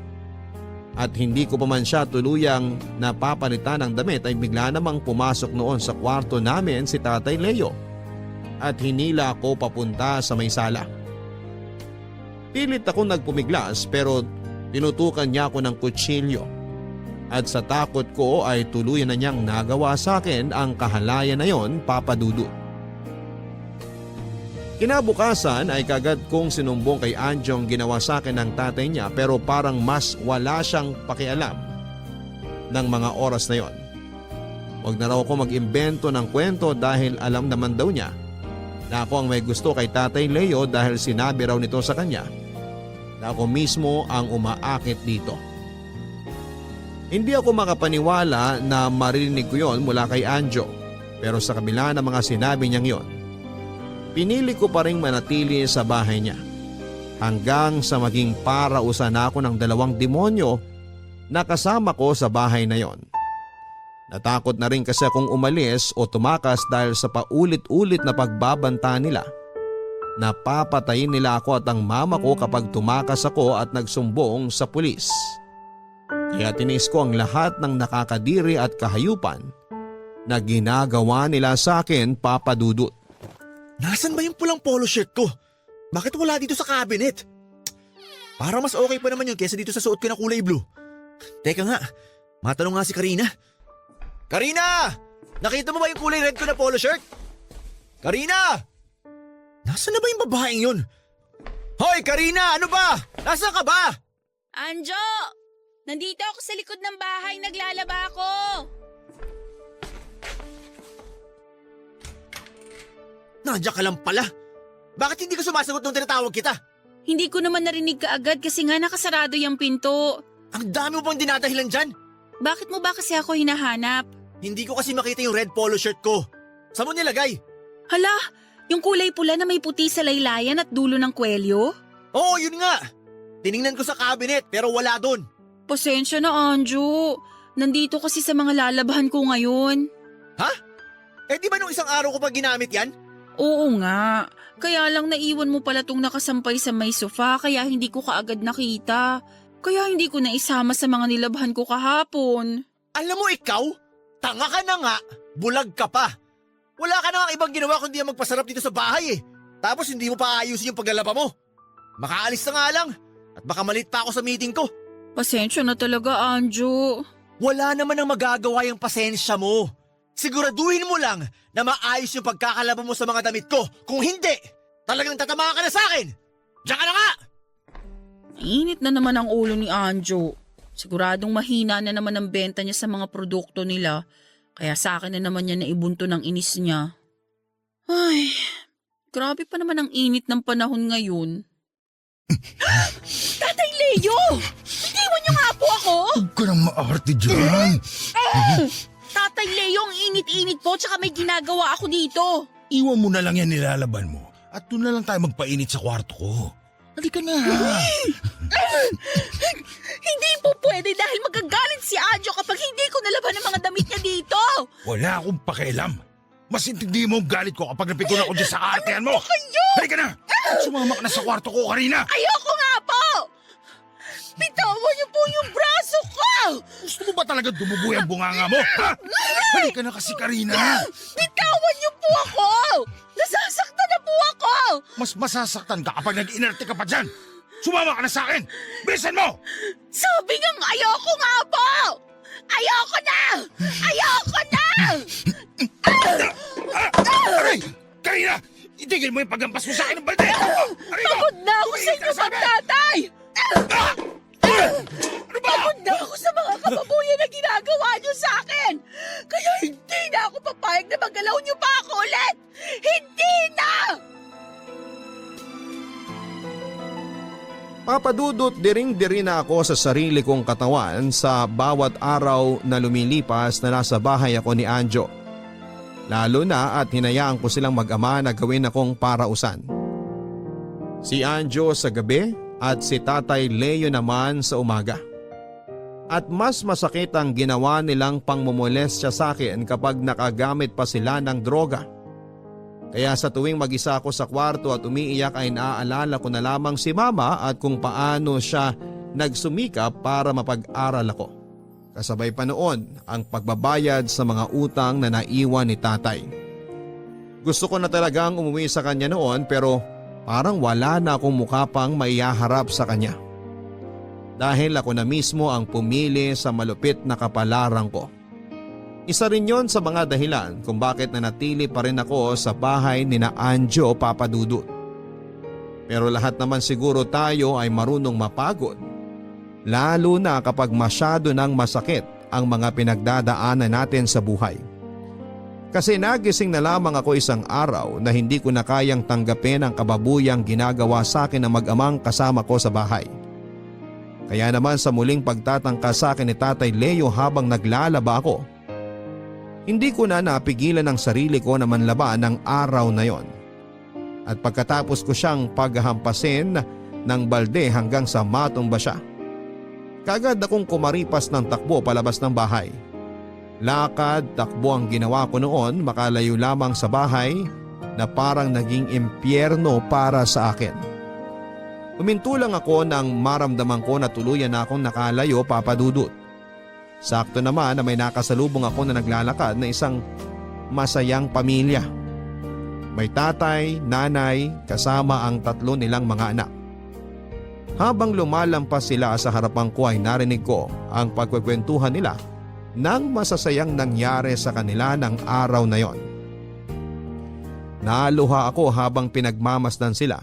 At hindi ko pa man siya tuluyang napapalitan ng damit ay bigla namang pumasok noon sa kwarto namin si Tatay Leo at hinila ako papunta sa may sala. Pilit ako nagpumiglas pero tinutukan niya ako ng kutsilyo at sa takot ko ay tuluyan na niyang nagawa sa akin ang kahalayan na yon, Papa Dudut. Kinabukasan ay kagad kong sinumbong kay Anjo ang ginawa sa akin ng tatay niya pero parang mas wala siyang pakialam ng mga oras na yon. Huwag na raw ako mag-imbento ng kwento dahil alam naman daw niya na ako ang may gusto kay Tatay Leo dahil sinabi raw nito sa kanya na ako mismo ang umaakit dito. Hindi ako makapaniwala na marinig ko yon mula kay Anjo pero sa kabila ng mga sinabi niyang yon, pinili ko pa ring manatili sa bahay niya hanggang sa maging parausan ako ng 2 demonyo na kasama ko sa bahay na yon. Natakot na rin kasi akong umalis o tumakas dahil sa paulit-ulit na pagbabanta nila. Napapatayin nila ako at ang mama ko kapag tumakas ako at nagsumbong sa pulis. Kaya tiniis ko ang lahat ng nakakadiri at kahayupan na ginagawa nila sa akin, Papa Dudut. Nasaan ba yung pulang polo shirt ko? Bakit wala dito sa cabinet? Para mas okay pa naman yun kesa dito sa suot ko na kulay blue. Teka nga, matanong nga si Karina. Karina! Nakita mo ba yung kulay red ko na polo shirt? Karina! Nasaan na ba yung babaeng yun? Hoy Karina, ano ba? Nasaan ka ba? Anjo! Nandito ako sa likod ng bahay, naglalaba ako. Nandiyan ka lang pala. Bakit hindi ka sumasagot nung tinatawag kita? Hindi ko naman narinig kaagad kasi nga nakasarado yung pinto. Ang dami mo pang dinadahilan dyan. Bakit mo ba kasi ako hinahanap? Hindi ko kasi makita yung red polo shirt ko. Saan mo nilagay? Hala, yung kulay pula na may puti sa laylayan at dulo ng kwelyo? Oo, yun nga. Tiningnan ko sa cabinet pero wala doon. Pasensya na, Anjo. Nandito kasi sa mga lalabahan ko ngayon. Ha? Eh di ba nung isang araw ko pa ginamit yan? Oo nga. Kaya lang naiwan mo pala tong nakasampay sa may sofa kaya hindi ko kaagad nakita. Kaya hindi ko na isama sa mga nilabahan ko kahapon. Alam mo ikaw, tanga ka na nga, bulag ka pa. Wala ka na nga ibang ginawa kundi ang magpasarap dito sa bahay eh. Tapos hindi mo pa ayusin yung paglalaba mo. Makaalis na nga lang at baka malit pa ako sa meeting ko. Pasensya na talaga, Anjo. Wala naman ang magagawa yung pasensya mo. Siguraduhin mo lang na maayos yung pagkakalaba mo sa mga damit ko. Kung hindi, talagang tatamaan ka na sa akin. Diyan ka na nga! Init na naman ang ulo ni Anjo. Siguradong mahina na naman ang benta niya sa mga produkto nila. Kaya sa akin na naman niya naibunto ng inis niya. Ay, grabe pa naman ang init ng panahon ngayon. Tatay Leo! Itiwan niyo nga po ako! Huwag ka nang maarte dyan. Tatay Leo, ang init-init po tsaka may ginagawa ako dito. Iwan mo na lang yan nilalaban mo at doon na lang tayo magpainit sa kwarto ko. Halika na. Hindi po pwede dahil magagalit si Anjo kapag hindi ko nalaban ang mga damit niya dito. Wala akong pakialam. Mas intindi mo ang galit ko kapag napikon ako dyan sa artehan mo. Halika na. Sumama ka na sa kwarto ko, Karina. Ayoko nga po! Bitawan niyo po yung braso ko! Gusto mo ba talaga dumugoy ang bunganga mo? Ha? Halika na kasi, Karina. Bitawan niyo po ako! Nasasaktan na po ako! Mas masasaktan ka kapag nag-inerte ka pa dyan. Sumama ka na sa akin. Bilisan mo! Sabi ngang ayoko nga po! Ayoko na! Ayoko na! Aray! Karina! Itigil mo yung paghampas mo sa akin ng balde! Pagod na ako sa inyo magtatay! Ano ba? Pagod na ako sa mga kababuyan na ginagawa niyo sa akin! Kaya hindi na ako papayag na magalaw niyo pa ako ulit! Hindi na! Papadudot diring-diri na ako sa sarili kong katawan sa bawat araw na lumilipas na nasa bahay ako ni Anjo. Lalo na at hinayaan ko silang mag-ama na gawin akong parausan. Si Anjo sa gabi at si Tatay Leo naman sa umaga. At mas masakit ang ginawa nilang pangmumolestya sa akin kapag nakagamit pa sila ng droga. Kaya sa tuwing mag-isa ako sa kwarto at umiiyak ay naaalala ko na lamang si Mama at kung paano siya nagsumikap para mapag-aral ako. Kasabay pa noon ang pagbabayad sa mga utang na naiwan ni Tatay. Gusto ko na talagang umuwi sa kanya noon pero parang wala na akong mukha pang maihaharap sa kanya. Dahil ako na mismo ang pumili sa malupit na kapalaran ko. Isa rin yon sa mga dahilan kung bakit nanatili pa rin ako sa bahay ni na Anjo, Papa Dudut. Pero lahat naman siguro tayo ay marunong mapagod. Lalo na kapag masyado nang masakit ang mga pinagdadaanan natin sa buhay. Kasi nagising na lamang ako isang araw na hindi ko na kayang tanggapin ang kababuyang ginagawa sa akin ng mag-amang kasama ko sa bahay. Kaya naman sa muling pagtatangka sa akin ni Tatay Leo habang naglalaba ako, hindi ko na napigilan ang sarili ko na manlaba ng araw na yon. At pagkatapos ko siyang paghahampasin ng balde hanggang sa matumba siya. Kagad akong kumaripas ng takbo palabas ng bahay. Lakad, takbo ang ginawa ko noon, makalayo lamang sa bahay na parang naging impyerno para sa akin. Huminto lang ako nang maramdaman ko na tuluyan na akong nakalayo, Papa Dudut. Sakto naman na may nakasalubong ako na naglalakad na isang masayang pamilya. May tatay, nanay, kasama ang 3 nilang mga anak. Habang lumalampas sila sa harapan ko ay narinig ko ang pagkukwentuhan nila ng masasayang nangyari sa kanila ng araw na yon. Naluha ako habang pinagmamasdan sila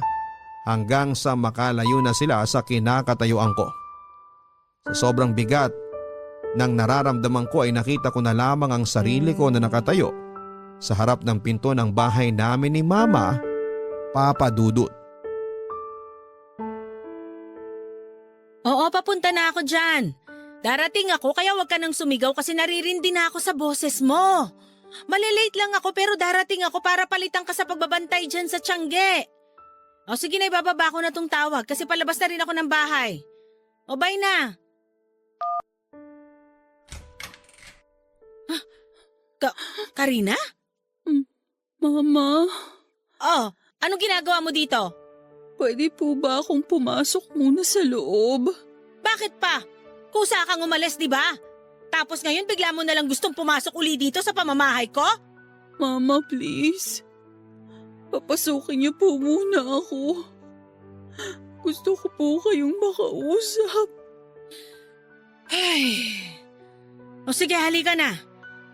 hanggang sa makalayo na sila sa kinakatayuan ko. Sa sobrang bigat nang nararamdaman ko ay nakita ko na lamang ang sarili ko na nakatayo sa harap ng pinto ng bahay namin ni Mama, Papa Dudut. Oo, papunta na ako dyan. Darating ako kaya wag ka nang sumigaw kasi naririndi na ako sa boses mo. Malilate lang ako pero darating ako para palitan ka sa pagbabantay dyan sa Tiangge. O sige na, ibababa ko na tong tawag kasi palabas na rin ako ng bahay. O bye na. Karina? Mama, Oh, anong ginagawa mo dito? pwede po ba akong pumasok muna sa loob? Bakit pa? Kusa kang umalis, di ba? Tapos ngayon bigla mo na lang gustong pumasok uli dito sa pamamahay ko? Mama, please. Papasukin niyo po muna ako. Gusto ko po kayong makausap. Ay. O sige, halika na.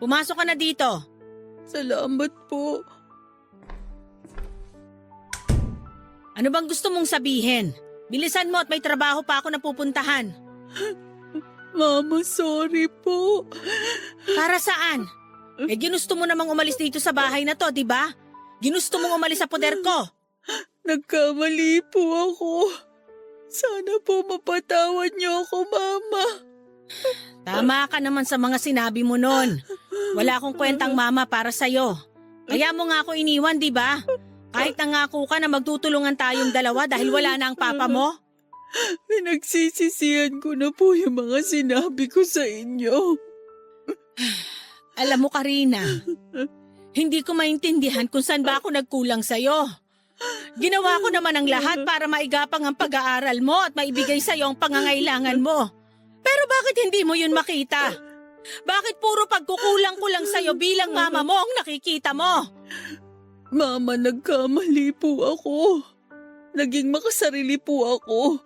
Pumasok ka na dito. Salamat po. Ano bang gusto mong sabihin? Bilisan mo at may trabaho pa ako na pupuntahan. Mama, sorry po. Para saan? Eh ginusto mo namang umalis dito sa bahay na to, di ba? Ginusto mong umalis sa poder ko. Nagkamali po ako. Sana po mapatawad niyo ako, Mama. Tama ka naman sa mga sinabi mo nun. Wala akong kwentang mama para sa'yo. Kaya mo nga ako iniwan, di ba? Kahit nangako ka na magtutulungan tayong dalawa dahil wala na ang papa mo. Pinagsisisihan ko na po yung mga sinabi ko sa inyo. Alam mo, Karina, hindi ko maintindihan kung saan ba ako nagkulang sa'yo. Ginawa ko naman ang lahat para maigapang ang pag-aaral mo at maibigay sa'yo ang pangangailangan mo. Pero bakit hindi mo yun makita? Bakit puro pagkukulang ko lang sa'yo bilang mama mo ang nakikita mo? Mama, nagkamali po ako. Naging makasarili po ako.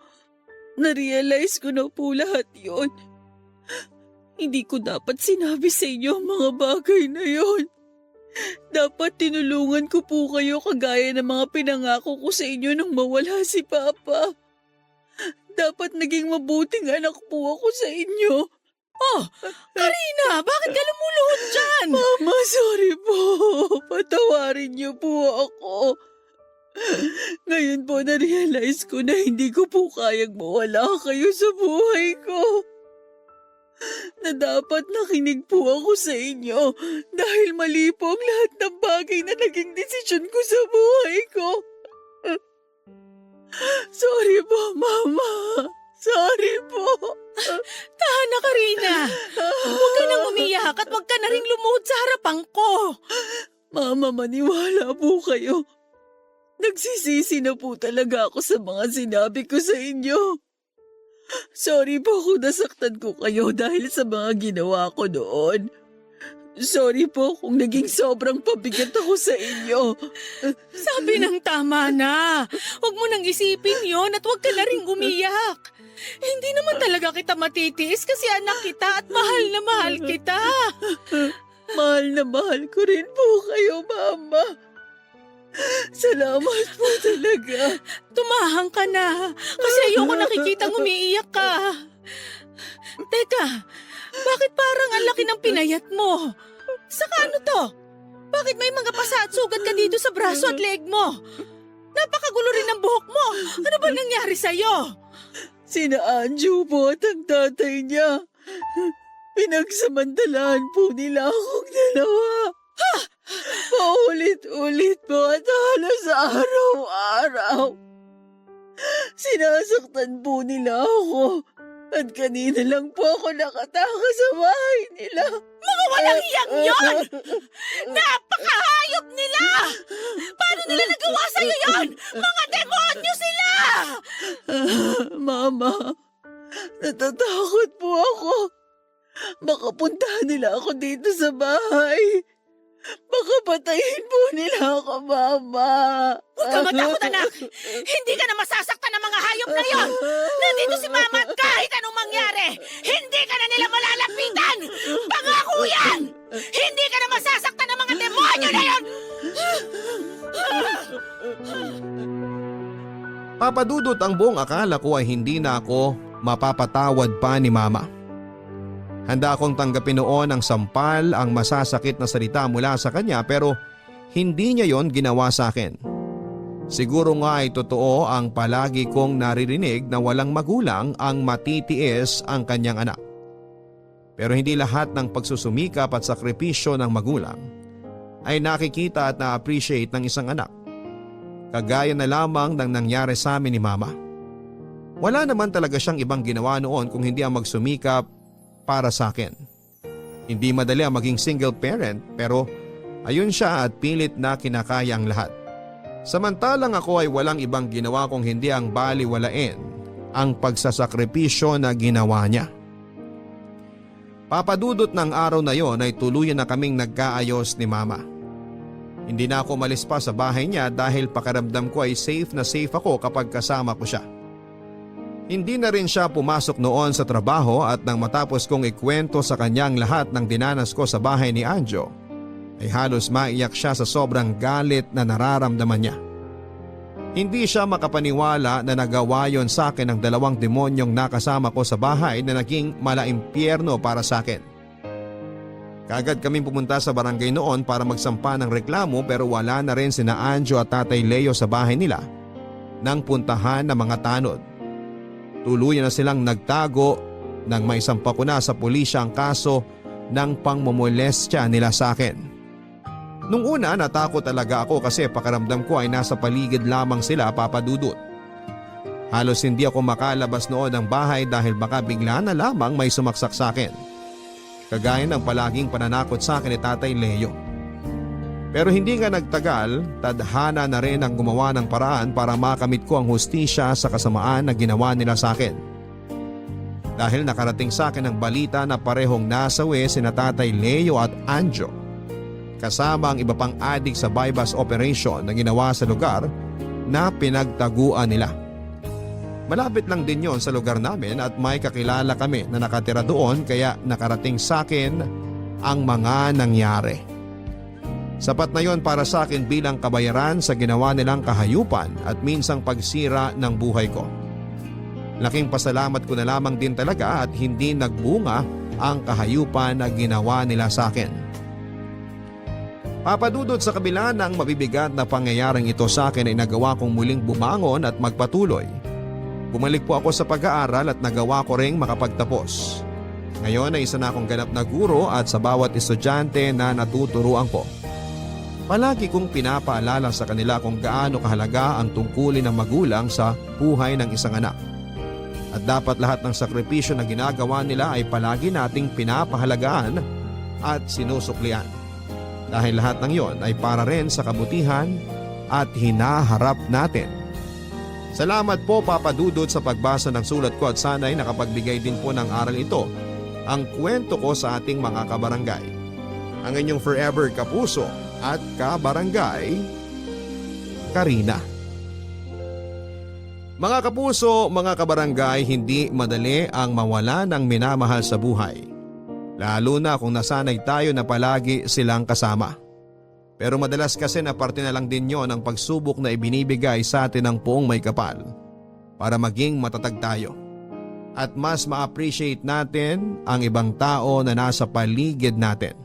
Narealize ko na po lahat yon. Hindi ko dapat sinabi sa inyo ang mga bagay na yon. Dapat tinulungan ko po kayo kagaya ng mga pinangako ko sa inyo nung mawala si Papa. Dapat naging mabuting anak po ako sa inyo. Oh, Karina, bakit ka lumuluhod dyan? Mama, sorry po. Patawarin niyo po ako. Ngayon po na-realize ko na hindi ko po kayang mawala kayo sa buhay ko. Na dapat nakinig po ako sa inyo dahil mali po ang lahat ng bagay na naging desisyon ko sa buhay ko. Sorry po, Mama. Sorry po. Tahan na, Karina. Huwag ka nang umiyak at huwag ka na rin lumuhod sa harapan ko. Mama, maniwala po kayo. Nagsisisi na po talaga ako sa mga sinabi ko sa inyo. Sorry po kung nasaktan ko kayo dahil sa mga ginawa ko noon. Sorry po kung naging sobrang pabigat ako sa inyo. Sabi ng tama na. Huwag mo nang isipin yon at huwag ka na rin umiyak. Hindi naman talaga kita matitiis kasi anak kita at mahal na mahal kita. Mahal na mahal ko rin po kayo, Mama. Salamat po talaga. Tumahang ka na kasi ayoko nakikitang umiiyak ka. Teka, bakit parang ang laki ng pinayat mo? Saka ano to? Bakit may mga pasa at sugat ka dito sa braso at leg mo? Napakagulo rin ng buhok mo. Ano ba nangyari sa'yo? Sina Anjo po at ang tatay niya. Pinagsamantalahan po nila akong dalawa. Paulit-ulit po at halos araw-araw. Sinasaktan po nila ako. At kanina lang po ako nakataka sa bahay nila. Mga walang iyak yon! Napakahayop nila! Paano nila nagawa sa'yo yon? Mga demonyo sila! Mama, natatakot po ako. Baka puntahan nila ako dito sa bahay. Baka patayin po nila ako, Mama. Huwag ka matakot, anak! Hindi ka na masasaktan ng mga hayop na yon! Nandito si Mama at kahit anong mangyari, hindi ka na nila malalapitan! Pangako yan! Hindi ka na masasaktan ng mga demonyo na yon! Papadudot ang buong akala ko ay hindi na ako mapapatawad pa ni Mama. Handa akong tanggapin noon ang sampal, ang masasakit na salita mula sa kanya pero hindi niya yon ginawa sa akin. Siguro nga ay totoo ang palagi kong naririnig na walang magulang ang matitiis ang kanyang anak. Pero hindi lahat ng pagsusumikap at sakripisyo ng magulang ay nakikita at na-appreciate ng isang anak. Kagaya na lamang ng nangyari sa amin ni Mama. Wala naman talaga siyang ibang ginawa noon kung hindi ang magsumikap para sa akin. Hindi madali ang maging single parent pero ayun siya at pilit na kinakaya ang lahat. Samantalang ako ay walang ibang ginawa kung hindi ang baliwalain ang pagsasakripisyo na ginawa niya. Papadudot ng araw na yon ay tuluyan na kaming nagkaayos ni Mama. Hindi na ako malis pa sa bahay niya dahil pakiramdam ko ay safe na safe ako kapag kasama ko siya. Hindi na rin siya pumasok noon sa trabaho at nang matapos kong ikwento sa kanyang lahat ng dinanas ko sa bahay ni Anjo, ay halos maiyak siya sa sobrang galit na nararamdaman niya. Hindi siya makapaniwala na nagawa yon sa akin ng dalawang demonyong nakasama ko sa bahay na naging malaimpyerno para sa akin. Kaagad kaming pumunta sa barangay noon para magsampa ng reklamo pero wala na rin sina Anjo at Tatay Leo sa bahay nila nang puntahan ng mga tanod. Tuluyan na silang nagtago nang maisampa ko na sa pulisya ang kaso ng pangmomolestya nila sa akin. Nung una natakot talaga ako kasi pakiramdam ko ay nasa paligid lamang sila, Papadudot. Halos hindi ako makalabas noon ng bahay dahil baka bigla na lamang may sumaksak sa akin. Kagaya ng palaging pananakot sa akin ni Tatay Leo. Pero hindi nga nagtagal, tadhana na rin ang gumawa ng paraan para makamit ko ang hustisya sa kasamaan na ginawa nila sa akin. Dahil nakarating sa akin ang balita na parehong nasawi sina Tatay Leo at Anjo. Kasama ang iba pang adik sa bypass operation na ginawa sa lugar na pinagtaguan nila. Malapit lang din yon sa lugar namin at may kakilala kami na nakatira doon kaya nakarating sa akin ang mga nangyari. Sapat na yon para sa akin bilang kabayaran sa ginawa nilang kahayupan at minsang pagsira ng buhay ko. Laking pasalamat ko na lamang din talaga at hindi nagbunga ang kahayupan na ginawa nila sa akin. Papadudot sa kabila ng mabibigat na pangyayaring ito sa akin ay nagawa kong muling bumangon at magpatuloy. Bumalik po ako sa pag-aaral at nagawa ko ring makapagtapos. Ngayon ay isa na akong ganap na guro at sa bawat estudyante na natuturuan ko. Palagi kong pinapaalala sa kanila kung gaano kahalaga ang tungkulin ng magulang sa buhay ng isang anak. At dapat lahat ng sakripisyo na ginagawa nila ay palagi nating pinapahalagaan at sinusuklian. Dahil lahat ng yon ay para rin sa kabutihan at hinaharap natin. Salamat po Papa Dudut sa pagbasa ng sulat ko at sana'y nakapagbigay din po ng aral ito ang kwento ko sa ating mga kabarangay. Ang inyong forever kapuso at kabarangay, Karina. Mga kapuso, mga kabarangay, hindi madali ang mawala ng minamahal sa buhay. Lalo na kung nasanay tayo na palagi silang kasama. Pero madalas kasi na parte na lang din yon ang pagsubok na ibinibigay sa atin ng poong may kapal para maging matatag tayo. At mas ma-appreciate natin ang ibang tao na nasa paligid natin.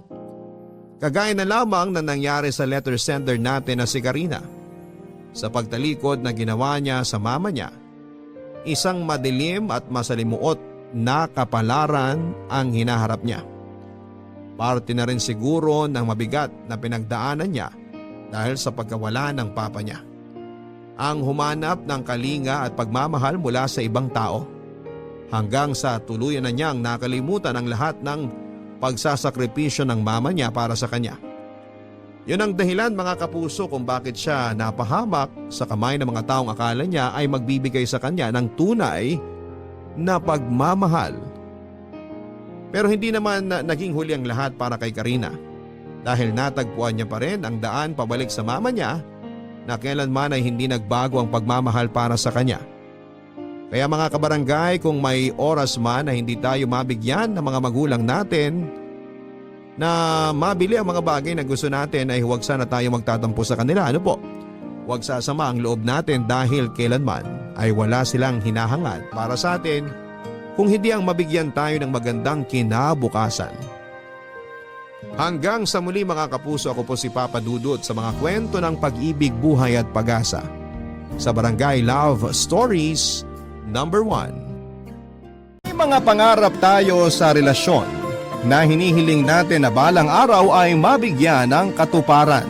Kagaya na lamang na nangyari sa letter sender natin na si Karina. Sa pagtalikod na ginawa niya sa mama niya, isang madilim at masalimuot na kapalaran ang hinaharap niya. Parte na rin siguro ng mabigat na pinagdaanan niya dahil sa pagkawala ng papa niya. Ang humanap ng kalinga at pagmamahal mula sa ibang tao hanggang sa tuluyan na niyang nakalimutan ang lahat ng pagsasakripisyo ng mama niya para sa kanya. Yun ang dahilan mga kapuso kung bakit siya napahamak sa kamay ng mga taong akala niya ay magbibigay sa kanya ng tunay na pagmamahal. Pero hindi naman naging huli ang lahat para kay Karina dahil natagpuan niya pa rin ang daan pabalik sa mama niya na kailanman ay hindi nagbago ang pagmamahal para sa kanya. Kaya mga kabarangay, kung may oras man na hindi tayo mabigyan ng mga magulang natin na mabili ang mga bagay na gusto natin ay huwag sana tayo magtatampo sa kanila. Ano po? Huwag sasama ang loob natin dahil kailanman ay wala silang hinahangad para sa atin kung hindi ang mabigyan tayo ng magandang kinabukasan. Hanggang sa muli mga kapuso, ako po si Papa Dudut sa mga kwento ng pag-ibig, buhay at pag-asa sa Barangay Love Stories number 1. May mga pangarap tayo sa relasyon na hinihiling natin na balang araw ay mabigyan ng katuparan.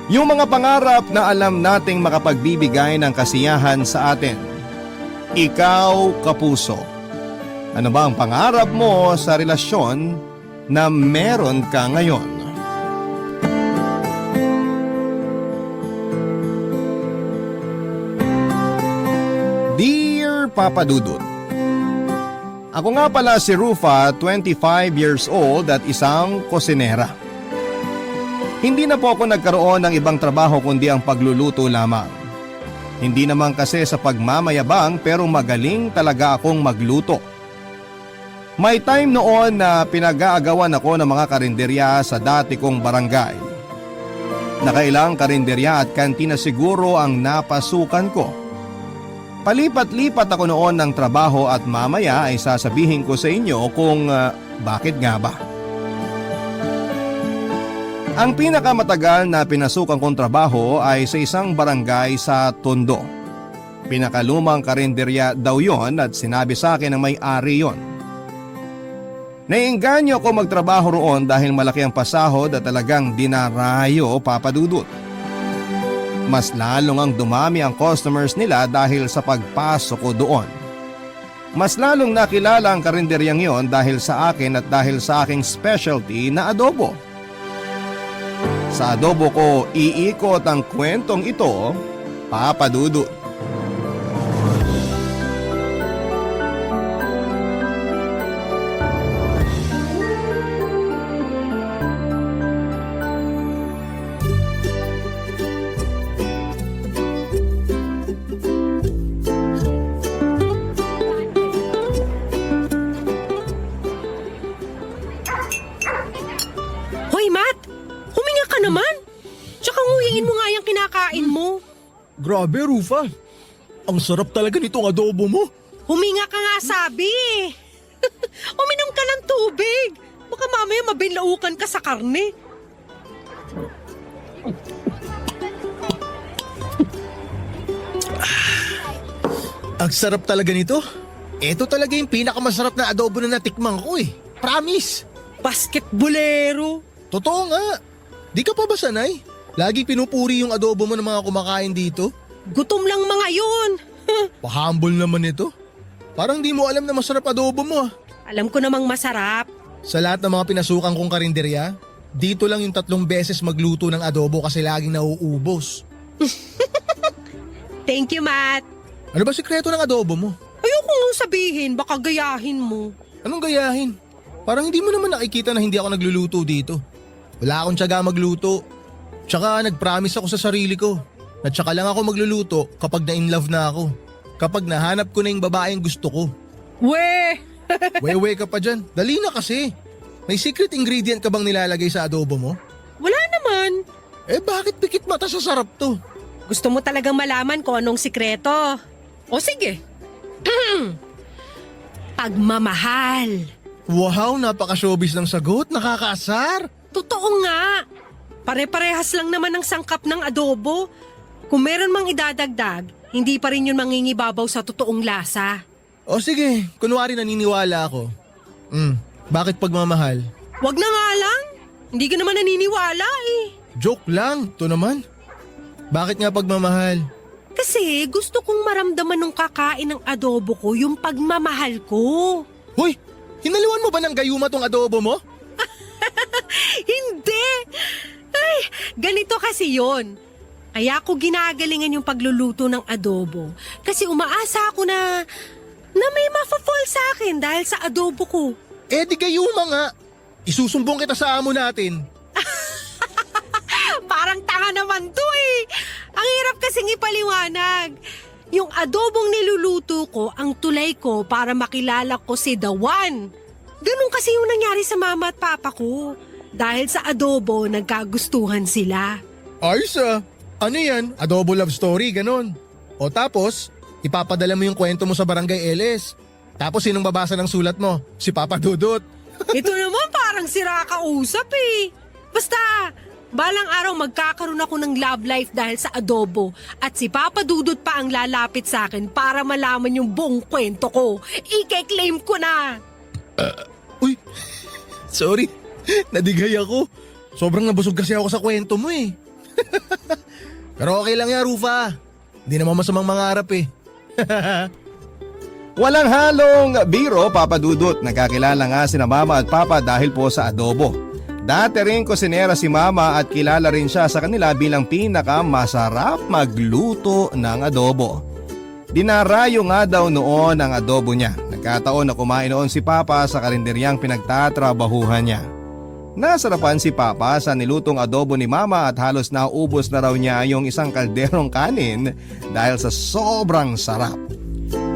Yung mga pangarap na alam nating makapagbibigay ng kasiyahan sa atin. Ikaw, kapuso, ano ba ang pangarap mo sa relasyon na meron ka ngayon? Dear Papa Dudut, ako nga pala si Rufa, 25 years old at isang kusinera. Hindi na po ako nagkaroon ng ibang trabaho kundi ang pagluluto lamang. Hindi naman kasi sa pagmamayabang pero magaling talaga akong magluto. May time noon na pinag-aagawan ako ng mga karinderya sa dati kong barangay. Nakailang karinderya at kantina siguro ang napasukan ko. Palipat-lipat ako noon ng trabaho at mamaya ay sasabihin ko sa inyo kung bakit nga ba. Ang pinakamatagal na pinasukan kong trabaho ay sa isang barangay sa Tondo. Pinakalumang karinderya daw yon at sinabi sa akin ng may-ari yon. Naiengganyo ako magtrabaho roon dahil malaki ang pasahod at talagang dinarayo, Papa Dudut. Mas lalong ang dumami ang customers nila dahil sa pagpasok ko doon. Mas lalong nakilala ang karinderyang yon dahil sa akin at dahil sa aking specialty na adobo. Sa adobo ko iikot ang kwentong ito, Papa Dudut. Hoy, Matt! Huminga ka naman! Tsaka nguyingin mo nga yung kinakain mo. Grabe, Rufa. Ang sarap talaga nitong adobo mo. Huminga ka nga sabi eh. Uminom ka ng tubig. Baka mamaya mabilaukan ka sa karne. Ang sarap talaga nito. Ito talaga yung pinakamasarap na adobo na natikman ko eh. Promise. Basketbolero. Totoo nga. Di ka pa ba sanay? Lagi pinupuri yung adobo mo ng mga kumakain dito. Gutom lang mga yun. Pa-humble naman ito. Parang di mo alam na masarap adobo mo ah. Alam ko namang masarap. Sa lahat ng mga pinasukan kong karinderya, dito lang yung 3 beses magluto ng adobo kasi laging nauubos. Thank you, Matt. Ano ba sikreto ng adobo mo? Ayoko nang sabihin, baka gayahin mo. Anong gayahin? Parang hindi mo naman nakikita na hindi ako nagluluto dito. Wala akong tiyaga magluto. Tsaka nag-promise ako sa sarili ko na tsaka lang ako magluluto kapag na-in-love na ako. Kapag nahanap ko na yung babaeng gusto ko. We! Wewe ka pa dyan. Dali na kasi. May secret ingredient ka bang nilalagay sa adobo mo? Wala naman. Eh bakit pikit mata sa sarap to? Gusto mo talagang malaman kung anong sikreto? O sige. Pagmamahal. Wow, napaka-showbiz ng sagot. Nakakaasar. Totoo nga. Pare-parehas lang naman ang sangkap ng adobo. Kung meron mang idadagdag, hindi pa rin yun mangingibabaw sa totoong lasa. O sige, kunwari naniniwala ako. Bakit pagmamahal? Wag na nga lang. Hindi ka naman naniniwala eh. Joke lang, to naman. Bakit nga pagmamahal? Kasi gusto kong maramdaman nung kakain ng adobo ko yung pagmamahal ko. Hoy, hinaliwan mo ba ng gayuma tong adobo mo? Hindi! Ay, ganito kasi yon. Kaya ako ginagalingan yung pagluluto ng adobo. Kasi umaasa ako na may mafafall sa akin dahil sa adobo ko. Eh di gayuma nga. Isusumbong kita sa amo natin. Parang tanga naman to eh. Ang hirap kasing ipaliwanag. Yung adobong niluluto ko, ang tulay ko para makilala ko si The One. Ganun kasi yung nangyari sa mama at papa ko. Dahil sa adobo, nagkagustuhan sila. Ayos ah. Ano yan? Adobo love story, ganon. O tapos, ipapadala mo yung kwento mo sa Barangay LS. Tapos sinong babasa ng sulat mo? Si Papa Dudut. Ito naman parang sira ka usap eh. Basta, balang araw magkakaroon ako ng love life dahil sa adobo at si Papa Dudut pa ang lalapit sa akin para malaman yung buong kwento ko. Ike-claim ko na. Uy, sorry. Nadigay ako. Sobrang nabusog kasi ako sa kwento mo eh. Pero okay lang yan, Rufa. Hindi naman masamang mangarap eh. Walang halong biro, Papa Dudut. Nagkakilala nga sina Mama at Papa dahil po sa adobo. Dati rin kusinera si Mama at kilala rin siya sa kanila bilang pinakamasarap magluto ng adobo. Dinarayo nga daw noon ang adobo niya. Nagkataon na kumain noon si Papa sa karinderyang pinagtatrabahuhan niya. Nasarapan si Papa sa nilutong adobo ni Mama at halos naubos na raw niya yung isang kalderong kanin dahil sa sobrang sarap.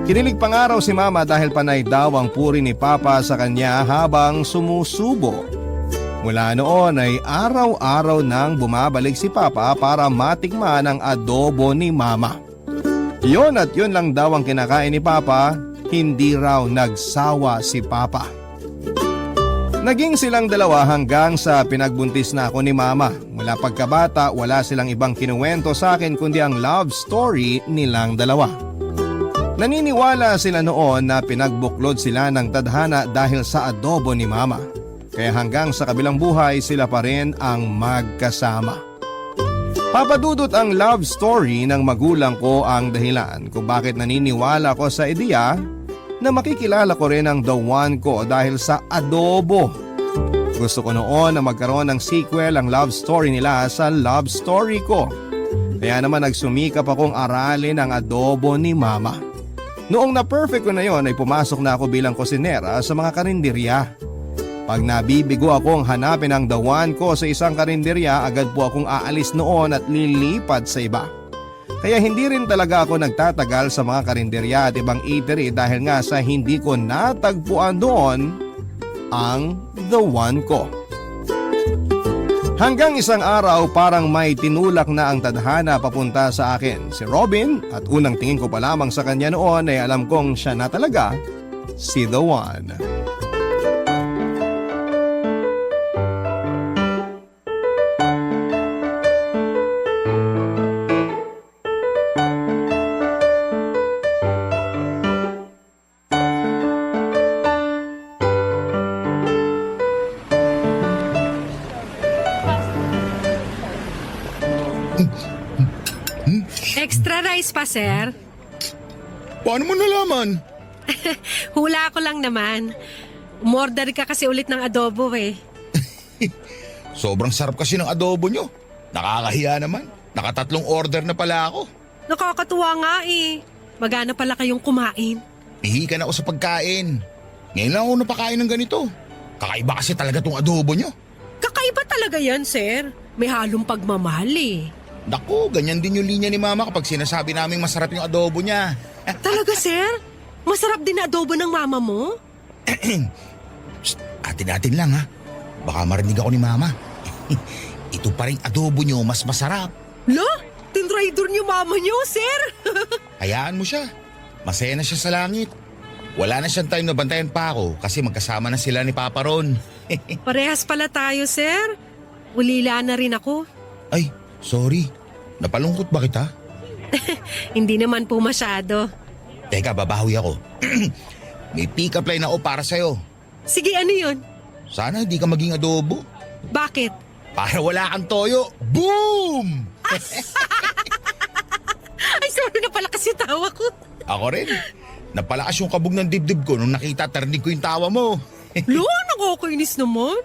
Kinilig pa nga raw si Mama dahil panay daw ang puri ni Papa sa kanya habang sumusubo. Mula noon ay araw-araw nang bumabalik si Papa para matikman ang adobo ni Mama. Yon at yon lang daw ang kinakain ni Papa, hindi raw nagsawa si Papa. Naging silang dalawa hanggang sa pinagbuntis na ako ni Mama. Mula pagkabata, wala silang ibang kinuwento sa akin kundi ang love story nilang dalawa. Naniniwala sila noon na pinagbuklod sila ng tadhana dahil sa adobo ni Mama. Kaya hanggang sa kabilang buhay sila pa rin ang magkasama. Papadudot ang love story ng magulang ko ang dahilan kung bakit naniniwala ko sa ideya na makikilala ko rin ang the one ko dahil sa adobo. Gusto ko noon na magkaroon ng sequel ang love story nila sa love story ko. Kaya naman nagsumikap akong aralin ang adobo ni Mama. Noong na-perfect ko na yon ay pumasok na ako bilang kusinera sa mga karinderya. Pag nabibigo akong hanapin ang the one ko sa isang karinderya, agad po akong aalis noon at lilipad sa iba. Kaya hindi rin talaga ako nagtatagal sa mga karinderya at ibang eatery dahil nga sa hindi ko natagpuan doon ang the one ko. Hanggang isang araw parang may tinulak na ang tadhana papunta sa akin, si Robin, at unang tingin ko pa lamang sa kanya noon ay alam kong siya na talaga si the one. rice pa, sir? Paano mo nalaman? Hula ko lang naman. Umorder ka kasi ulit ng adobo eh. Sobrang sarap kasi ng adobo nyo. Nakakahiya naman. Nakatatlong order na pala ako. Nakakatuwa nga eh. Magana pala kayong kumain. Pihikan ako sa pagkain. Ngayon lang ako napakain ng ganito. Kakaiba kasi talaga tong adobo nyo. Kakaiba talaga yan, sir. May halong pagmamahal eh. Naku, ganyan din yung linya ni Mama kapag sinasabi naming masarap yung adobo niya. Talaga, sir? Masarap din na adobo ng mama mo? Psst, atin-atin lang ha. Baka marinig ako ni Mama. Ito pa rin adobo nyo mas masarap. Lo? Tinrider niyo mama niyo, sir? Hayaan mo siya. Masaya na siya sa langit. Wala na siyang time na bantayan pa ako kasi magkasama na sila ni Papa Ron. Parehas pala tayo, sir. Ulila na rin ako. Ay, sorry. Napalungkot ba kita? Hindi naman po masyado. Teka, babawi ako. May pick-up line ako para sa'yo. Sige, ano yun? Sana hindi ka maging adobo. Bakit? Para wala kang toyo. Boom! Ay, sorry na pala kasi tawa ko. Ako rin. Napalakas yung kabog ng dibdib ko nung nakita tarinig ko yung tawa mo. Lo, nakakainis naman.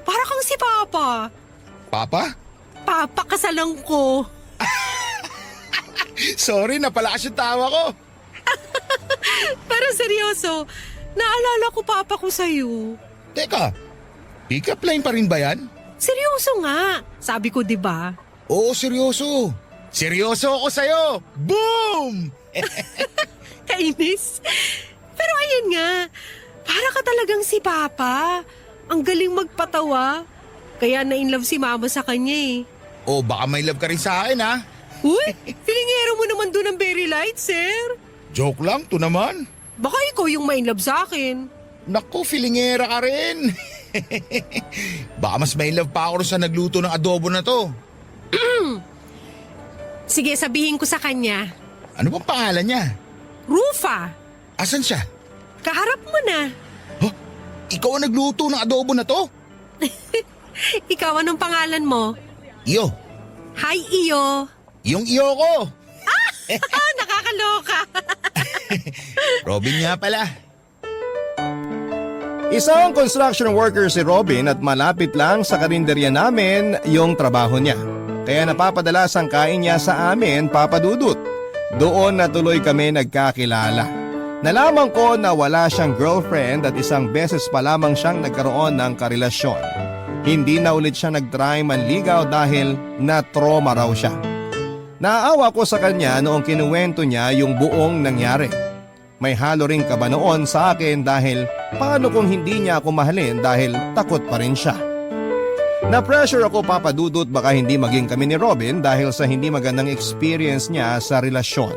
Para kang si Papa. Papa? Papa, kasalang ko. Sorry, napalakas yung tawa ko. Pero seryoso, naalala ko Papa ko sa'yo. Teka, pick-up line pa rin ba yan? Seryoso nga. Sabi ko, di ba? Oo, seryoso. Seryoso ako sa'yo. Boom! Kainis. Pero ayun nga, para ka talagang si Papa. Ang galing magpatawa. Kaya na-inlove si Mama sa kanya eh. O baka may love ka rin sa akin ha? Uy, filingero mo naman doon ng very light, sir. Joke lang, to naman. Baka ikaw yung ma-inlove sa akin. Naku, filingera ka rin. Baka mas may love pa ako sa nagluto ng adobo na to. Sige, sabihin ko sa kanya. Ano bang pangalan niya? Rufa, Asan siya? kaharap mo na. Huh? Ikaw ang nagluto ng adobo na to? Ikaw, anong pangalan mo? Iyo. Hi, Iyo. Yung iyo ko. Nakakaloka. Robin nga pala. Isang construction worker si Robin at malapit lang sa karinderya namin yung trabaho niya. Kaya napapadalas ang kain niya sa amin, Papa Dudut. Doon na tuloy kami nagkakilala. Nalaman ko na wala siyang girlfriend at isang beses pa lamang siyang nagkaroon ng karelasyon. Hindi na ulit siya nagtry manligaw dahil na-trauma raw siya. Naawa ko sa kanya noong kinuwento niya yung buong nangyari. May halo ring kaba noon sa akin dahil paano kung hindi niya ako mahalin dahil takot pa rin siya. Na-pressure ako, Papa Dudut, baka hindi maging kami ni Robin dahil sa hindi magandang experience niya sa relasyon.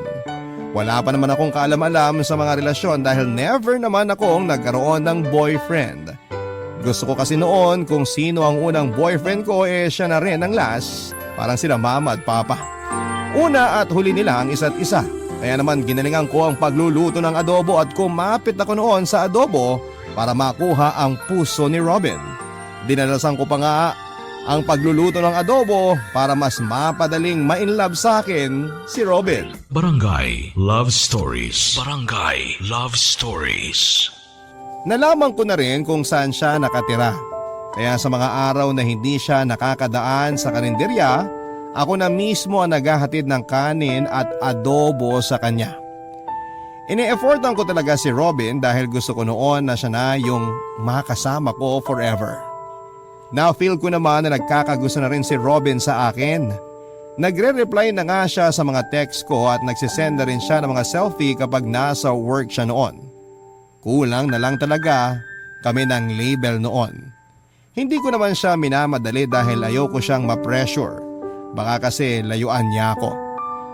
Wala pa naman akong kaalam-alam sa mga relasyon dahil never naman akong nagkaroon ng boyfriend. Gusto ko kasi noon kung sino ang unang boyfriend ko siya na rin ang last, parang sila Mama at Papa. Una at huli nila ang isa't isa. Kaya naman ginalingan ko ang pagluluto ng adobo at kumapit ako noon sa adobo para makuha ang puso ni Robin. Dinalasan ko pa nga ang pagluluto ng adobo para mas mapadaling ma-inlove sa akin si Robin. Barangay Love Stories. Barangay Love Stories. Nalaman ko na rin kung saan siya nakatira. Kaya sa mga araw na hindi siya nakakadaan sa karinderya, ako na mismo ang naghahatid ng kanin at adobo sa kanya. Ini-effortan ko talaga si Robin dahil gusto ko noon na siya na yung makasama ko forever. Na-feel ko naman na nagkakagusto na rin si Robin sa akin. Nagre-reply na nga siya sa mga text ko at nagsisend na rin siya ng mga selfie kapag nasa work siya noon. Kulang na lang talaga kami ng label noon. Hindi ko naman siya minamadali dahil ayoko siyang ma-pressure. Baka kasi layuan niya ako.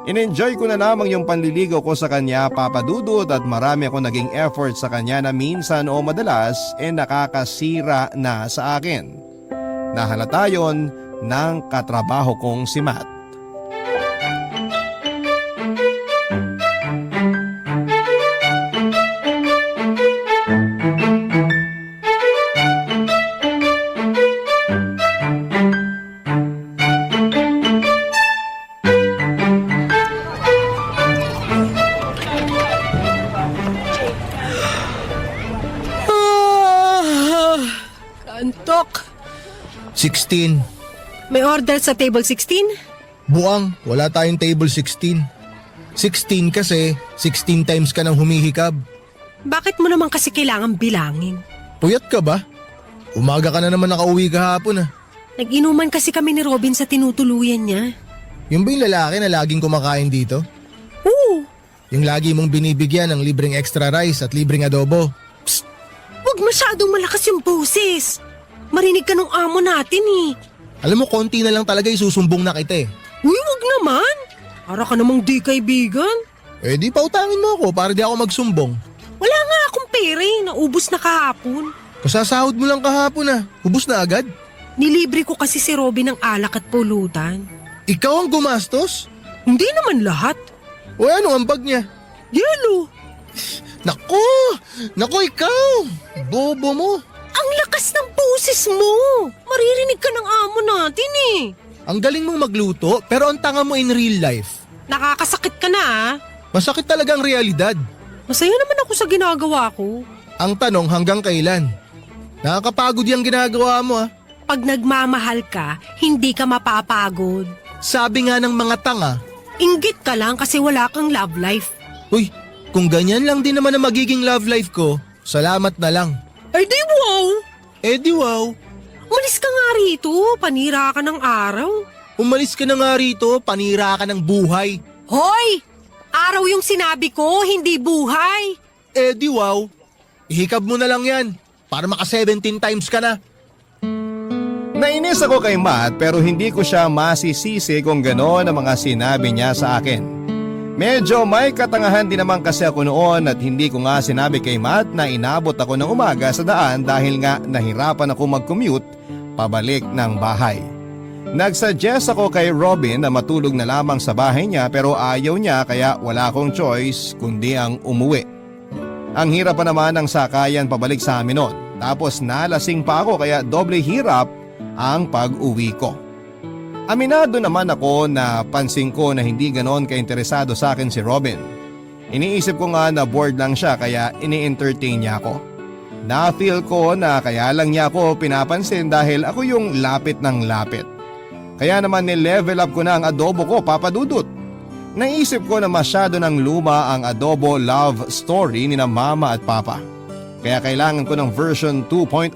In-enjoy ko na lamang yung panliligaw ko sa kanya, Papa Dudut, at marami ako naging effort sa kanya na minsan o madalas nakakasira na sa akin. Nahalata yon ng katrabaho kong si Matt. 16. May order sa table 16? Buang, wala tayong table 16. 16 kasi 16 times ka nang humihikab. Bakit mo naman kasi kailangan bilangin? Puyat ka ba? Umaga ka na naman nakauwi kahapon ah. Nag-inuman kasi kami ni Robin sa tinutuluyan niya. Yung ba yung lalaki na laging kumakain dito? Oo, Yung lagi mong binibigyan ng libreng extra rice at libreng adobo? huwag masyadong malakas yung boses. Marinig ka ng amo natin eh. Alam mo, konti na lang talaga isusumbong na kita eh. Uy, wag naman. Para ka namang di kaibigan. Eh di pautangin mo ako para di ako magsumbong. Wala nga akong pera eh. Naubos na kahapon. Kasasahod mo lang kahapon ah. Hubos na agad. Nilibre ko kasi si Robin ng alak at pulutan. Ikaw ang gumastos? Hindi naman lahat. O ano ang bag niya? Yelo. Nako! Nako ikaw! Bobo mo! Ang lakas ng boses mo. Maririnig ka ng amo natin eh. Ang galing mong magluto pero ang tanga mo in real life. Nakakasakit ka na ah. Masakit talaga ang realidad. Masaya naman ako sa ginagawa ko. Ang tanong hanggang kailan? Nakakapagod yung ginagawa mo ah. Pag nagmamahal ka, hindi ka mapapagod. Sabi nga ng mga tanga, Inggit ka lang kasi wala kang love life. uy, kung ganyan lang din naman ang magiging love life ko, salamat na lang. Ay di wow! Eh di wow, Umalis ka nga rito, panira ka ng araw. umalis ka na nga rito, panira ka ng buhay. Hoy! Araw yung sinabi ko, hindi buhay. Eh di wow, ihikab mo na lang yan para maka 17 times ka na. Nainis ako kay Matt pero hindi ko siya masisisi kung gano'n ang mga sinabi niya sa akin. Medyo may katangahan din naman kasi ako noon at hindi ko nga sinabi kay Matt na inabot ako ng umaga sa daan dahil nga nahirapan ako mag-commute pabalik ng bahay. Nagsuggest ako kay Robin na matulog na lamang sa bahay niya pero ayaw niya kaya wala akong choice kundi ang umuwi. Ang hirap pa naman ng sakayan pabalik sa amin noon. Tapos nalasing pa ako kaya doble hirap ang pag-uwi ko. Aminado naman ako na pansin ko na hindi ganon ka-interesado sa akin si Robin. Iniisip ko nga na bored lang siya kaya ini-entertain niya ako. Na-feel ko na kaya lang niya ako pinapansin dahil ako yung lapit ng lapit. Kaya naman ni-level up ko na ang adobo ko, Papa Dudut. Naisip ko na masyado ng luma ang adobo love story ni na Mama at Papa. Kaya kailangan ko ng version 2.0.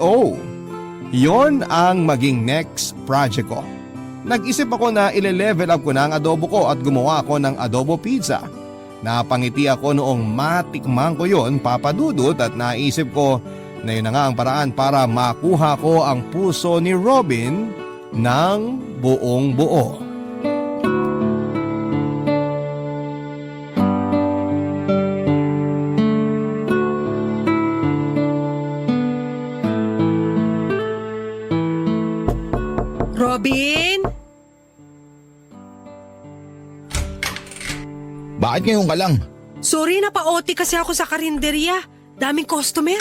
Yon ang maging next project ko. Nag-isip ako na ile-level up ko na ang adobo ko at gumawa ako ng adobo pizza. Napangiti ako noong matikman ko yon, Papa Dudut, at naisip ko na yun na nga ang paraan para makuha ko ang puso ni Robin ng buong buo. Robin? Bakit ngayon ka lang? Sorry na pa-OT kasi ako sa karinderya. Daming customer.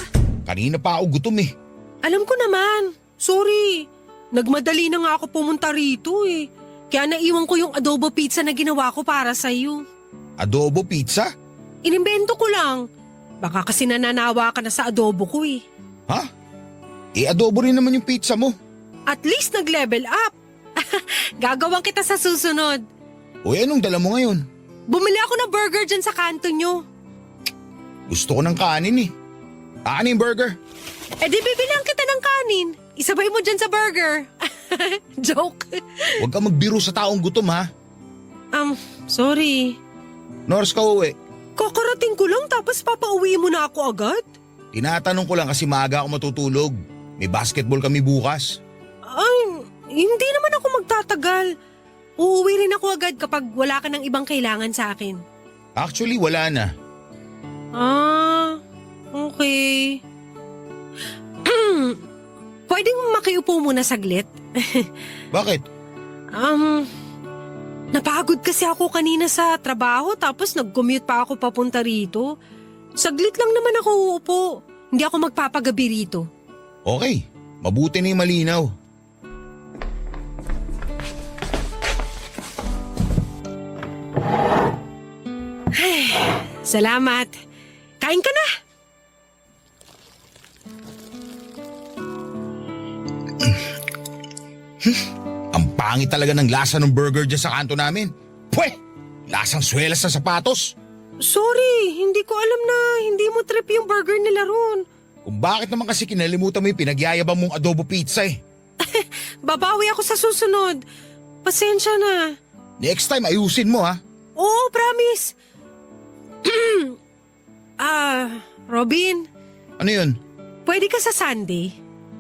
Kanina pa ako gutom eh. Alam ko naman. Sorry. Nagmadali na nga ako pumunta rito eh. Kaya naiwan ko yung adobo pizza na ginawa ko para sa'yo. Adobo pizza? Inimbento ko lang. Baka kasi nananawa ka na sa adobo ko eh. Ha? Adobo rin naman yung pizza mo. At least nag-level up. Gagawin kita sa susunod. Uy, anong dala mo ngayon? Bumili ako ng burger dyan sa kanto nyo. Gusto ko ng kanin eh. Ano yung burger? Eh di bibilihan kita ng kanin. Isabay mo dyan sa burger. Joke. Huwag ka magbiro sa taong gutom ha. Sorry. Nors ka uwi. Kakarating ko lang tapos papauwi mo na ako agad? Tinatanong ko lang kasi maaga ako matutulog. May basketball kami bukas. Ay, hindi naman ako magtatagal. Uuwi rin ako agad kapag wala ka ng ibang kailangan sa akin. Actually, wala na. Ah, okay. Pwedeng makiupo muna saglit? Bakit? Napagod kasi ako kanina sa trabaho tapos nag-commute pa ako papunta rito. Saglit lang naman ako uupo. Hindi ako magpapagabi rito. Okay, mabuti na yung malinaw. Salamat. Kain ka na. Ang pangit talaga ng lasa ng burger dyan sa kanto namin. Pweh! Lasang swelas sa sapatos. Sorry, hindi ko alam na hindi mo trip yung burger nila ron. Kung bakit naman kasi kinalimutan mo yung pinagyayabang mong adobo pizza eh. Babawi ako sa susunod. Pasensya na. Next time ayusin mo ha. Oo, promise. Robin, Ano yun? pwede ka sa Sunday?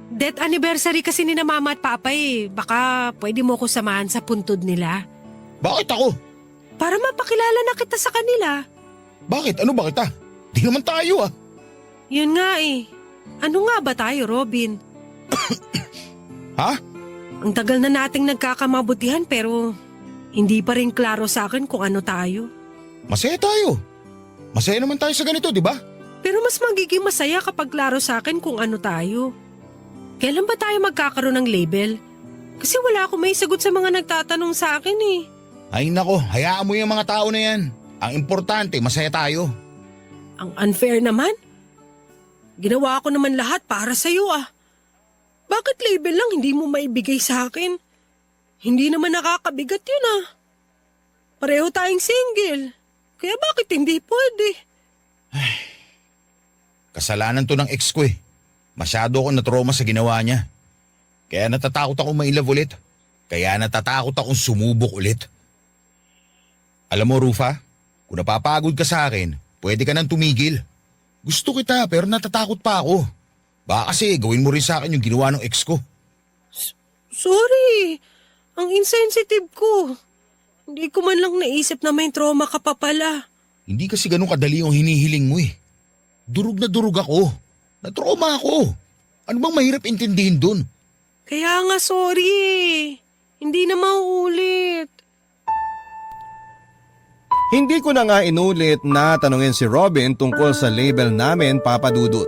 Death anniversary kasi ni na mama at papa eh. Baka pwede mo ko samahan sa puntod nila. Bakit ako? Para mapakilala na kita sa kanila. Bakit? Ano ba kita? Di naman tayo ah. Yun nga eh. Ano nga ba tayo, Robin? Ha? Ang tagal na nating nagkakamabutihan pero hindi pa rin klaro sa akin kung ano tayo. Masaya tayo. Masaya naman tayo sa ganito, di ba? Pero mas magiging masaya kapag klaro sa akin kung ano tayo. Kailan ba tayo magkakaroon ng label? Kasi wala akong may sagot sa mga nagtatanong sa akin eh. Ay nako, hayaan mo yung mga tao na yan. Ang importante, masaya tayo. Ang unfair naman. Ginawa ko naman lahat para sa'yo ah. Bakit label lang hindi mo maibigay sa akin? Hindi naman nakakabigat yun ah. Pareho tayong single. Kaya bakit hindi pwede? Kasalanan to ng ex ko eh. Masyado ako na-trauma sa ginawa niya. Kaya natatakot akong mailove ulit. Kaya natatakot akong sumubok ulit. Alam mo, Rufa, kung napapagod ka sa akin, pwede ka nang tumigil. Gusto kita pero natatakot pa ako. Baka kasi gawin mo rin sa akin yung ginawa ng ex ko. Sorry. Ang insensitive ko. Hindi ko man lang naisip na may trauma ka pa pala. Hindi kasi ganun kadali yung hinihiling mo eh. Durug na durug ako. Na-trauma ako. Ano bang mahirap intindihin dun? Kaya nga sorry eh. Hindi na mauulit. Hindi ko na nga inulit na tanungin si Robin tungkol sa label namin, Papa Dudut.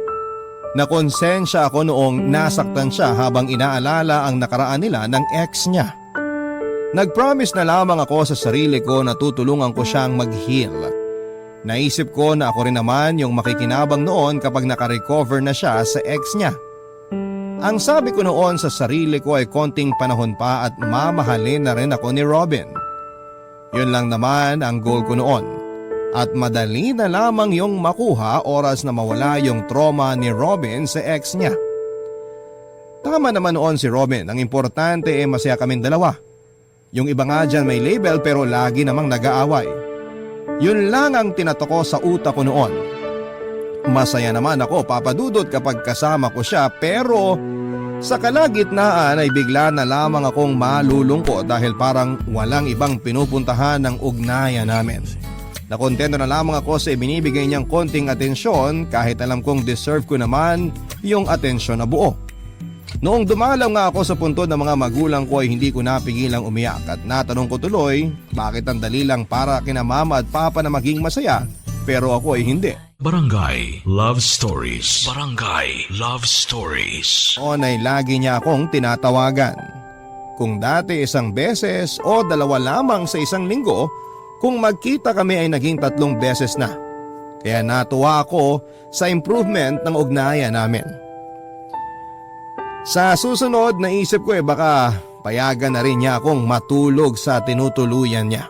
Nakonsensya ako noong nasaktan siya habang inaalala ang nakaraan nila ng ex niya. Nag-promise na lamang ako sa sarili ko na tutulungan ko siyang mag-heal. Naisip ko na ako rin naman yung makikinabang noon kapag nakarecover na siya sa ex niya. Ang sabi ko noon sa sarili ko ay konting panahon pa at mamahalin na rin ako ni Robin. Yun lang naman ang goal ko noon. At madali na lamang yung makuha oras na mawala yung trauma ni Robin sa ex niya. Tama naman noon si Robin, ang importante ay masaya kaming dalawa. Yung iba nga dyan may label pero lagi namang nag-aaway. Yun lang ang tinato ko sa utak ko noon. Masaya naman ako, Papa Dudut, kapag kasama ko siya pero sa kalagitnaan ay bigla na lamang akong malulungkot dahil parang walang ibang pinupuntahan ng ugnayan namin. Nakontento na lamang ako sa ibinibigay niyang konting atensyon kahit alam kong deserve ko naman yung atensyon na buo. Noong dumalaw nga ako sa puntod ng mga magulang ko ay hindi ko napigilang umiyak at natanong ko tuloy bakit ang dali lang para kina mama at papa na maging masaya pero ako ay hindi. Barangay Love Stories. Barangay Love Stories. Noon ay lagi niya akong tinatawagan. Kung dati isang beses o dalawa lamang sa isang linggo, kung magkita kami ay naging 3 beses na. Kaya natuwa ako sa improvement ng ugnayan namin. Sa susunod naisip ko baka payagan na rin niya akong matulog sa tinutuluyan niya.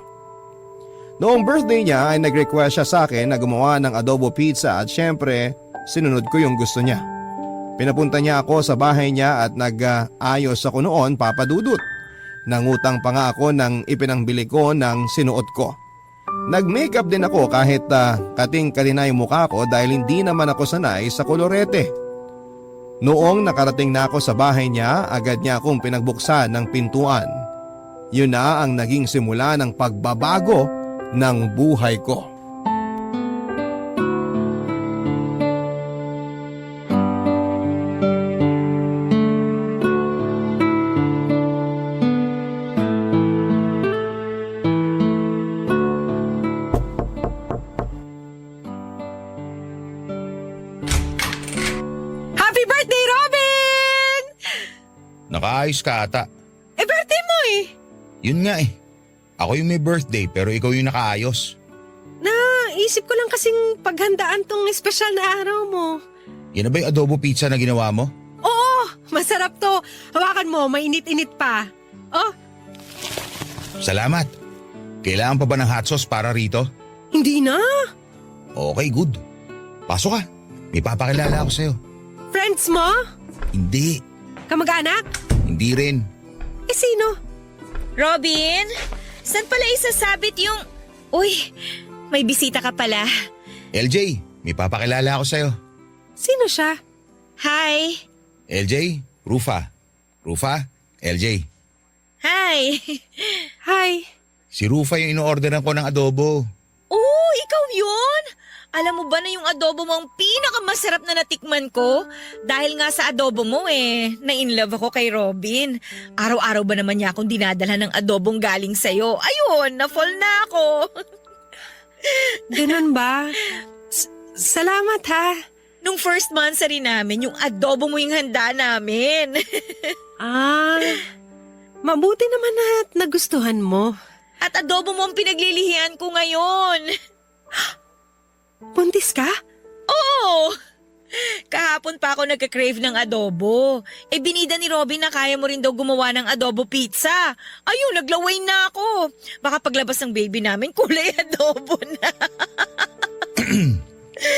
Noong birthday niya ay nag-request siya sa akin na gumawa ng adobo pizza at syempre sinunod ko yung gusto niya. Pinapunta niya ako sa bahay niya at nag-ayos ako noon, Papa Dudut. Nangutang pa nga ako ng ipinangbili ko ng sinuot ko. Nag-makeup din ako kahit kating-kalina yung mukha ko dahil hindi naman ako sanay sa kolorete. Noong nakarating na ako sa bahay niya, agad niya akong pinagbuksan ng pintuan. Yun na ang naging simula ng pagbabago ng buhay ko. Happy birthday, Robin! Nakaayos ka ata. Birthday mo eh. Yun nga eh. Ako yung may birthday pero ikaw yung nakaayos. Naisip ko lang kasing paghandaan tong espesyal na araw mo. Yan na ba yung adobo pizza na ginawa mo? Oo, masarap to. Hawakan mo, mainit-init pa. Oh, Salamat. Kailangan pa ba ng hot sauce para rito? hindi na. Okay, good. Pasok ka. May papakilala ako sa'yo. Friends mo? Hindi. Kamag-anak? Hindi rin. Eh sino? Robin, saan pala isasabit yung... Uy, may bisita ka pala. LJ, may papakilala ako sa'yo. Sino siya? Hi. LJ, Rufa. Rufa, LJ. Hi. Hi. Si Rufa yung ino-orderan ko ng adobo. Oh, ikaw yun? Alam mo ba na yung adobo mo ang pinakamasarap na natikman ko? Dahil nga sa adobo mo na-inlove ako kay Robin. Araw-araw ba naman niya akong dinadala ng adobong galing sa'yo? Ayun, na-fall na ako. Ganun ba? Salamat ha. Nung first monthsary namin, yung adobo mo yung handa namin. Ah, mabuti naman at nagustuhan mo. At adobo mo ang pinaglilihian ko ngayon. Buntis ka? Oo! Kahapon pa ako nagka-crave ng adobo. Binida ni Robin na kaya mo rin daw gumawa ng adobo pizza. Ayun, naglaway na ako. Baka paglabas ng baby namin, kulay adobo na.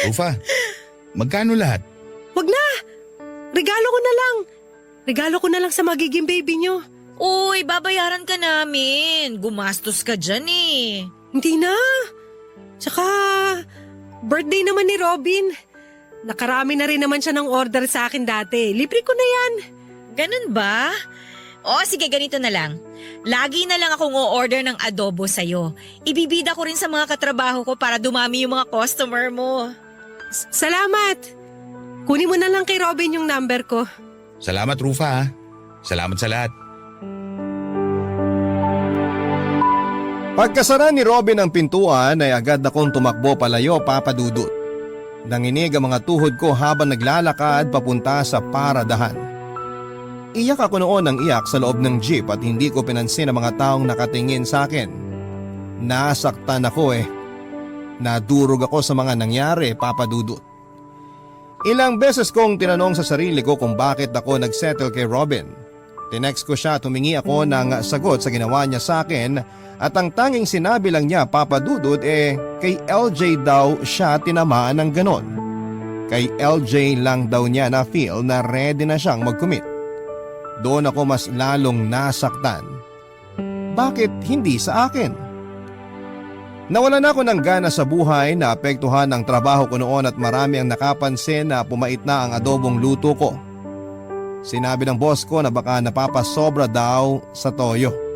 Rufa, magkano lahat? Wag na. Regalo ko na lang. Regalo ko na lang sa magiging baby nyo. Uy, babayaran ka namin. Gumastos ka dyan Hindi na. Tsaka, birthday naman ni Robin. Nakarami na rin naman siya ng order sa akin dati. Libre ko na yan. Ganun ba? O sige, ganito na lang. Lagi na lang akong o-order ng adobo sa'yo. Ibibida ko rin sa mga katrabaho ko para dumami yung mga customer mo. Salamat. Kunin mo na lang kay Robin yung number ko. Salamat, Rufa. Salamat sa lahat. Pagkasara ni Robin ng pintuan ay agad akong tumakbo palayo, Papa Dudut. Nanginig ang mga tuhod ko habang naglalakad papunta sa paradahan. Iyak ako noon ng iyak sa loob ng jeep at hindi ko pinansin ang mga taong nakatingin sa akin. Nasaktan ako Nadurog ako sa mga nangyari, Papa Dudut. Ilang beses kong tinanong sa sarili ko kung bakit ako nagsettle kay Robin. Tinext ko siya at humingi ako ng sagot sa ginawa niya sa akin at ang tanging sinabi lang niya, Papa Dudut, kay LJ daw siya tinamaan ng ganon. Kay LJ lang daw niya na feel na ready na siyang mag-commit. Doon ako mas lalong nasaktan. Bakit hindi sa akin? Nawalan ako ng gana sa buhay, naapektuhan ang trabaho ko noon at marami ang nakapansin na pumait na ang adobong luto ko. Sinabi ng boss ko na baka napapasobra daw sa toyo.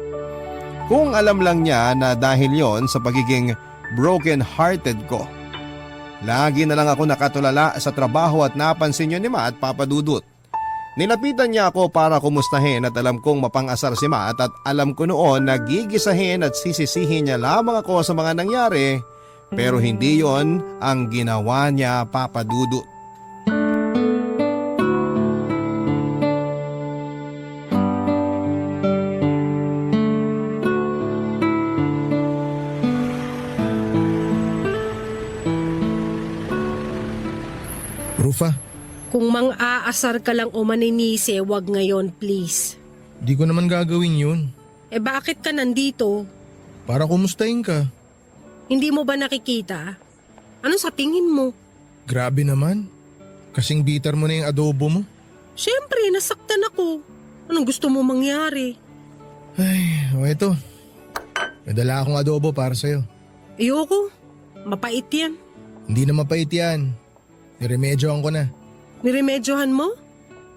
Kung alam lang niya na dahil yon sa pagiging broken-hearted ko. Lagi na lang ako nakatulala sa trabaho at napansin yun ni Matt, Papa Dudut. Nilapitan niya ako para kumustahin at alam kong mapang-asar si Matt at alam ko noon na gigisahin at sisisihin niya lamang ako sa mga nangyari pero hindi yon ang ginawa niya, Papa Dudut. Rufa, Kung mang-aasar ka lang o maninise, wag ngayon please. di ko naman gagawin yun. Bakit ka nandito? Para kumustahin ka. Hindi mo ba nakikita? Ano sa tingin mo? Grabe naman. Kasing bitter mo na yung adobo mo. Siyempre, nasaktan ako. Anong gusto mo mangyari? Ay, o eto. May dala akong adobo para sa'yo. Ayoko. Mapait yan. Hindi na mapait yan. Niremedyohan ko na. Niremedyohan mo?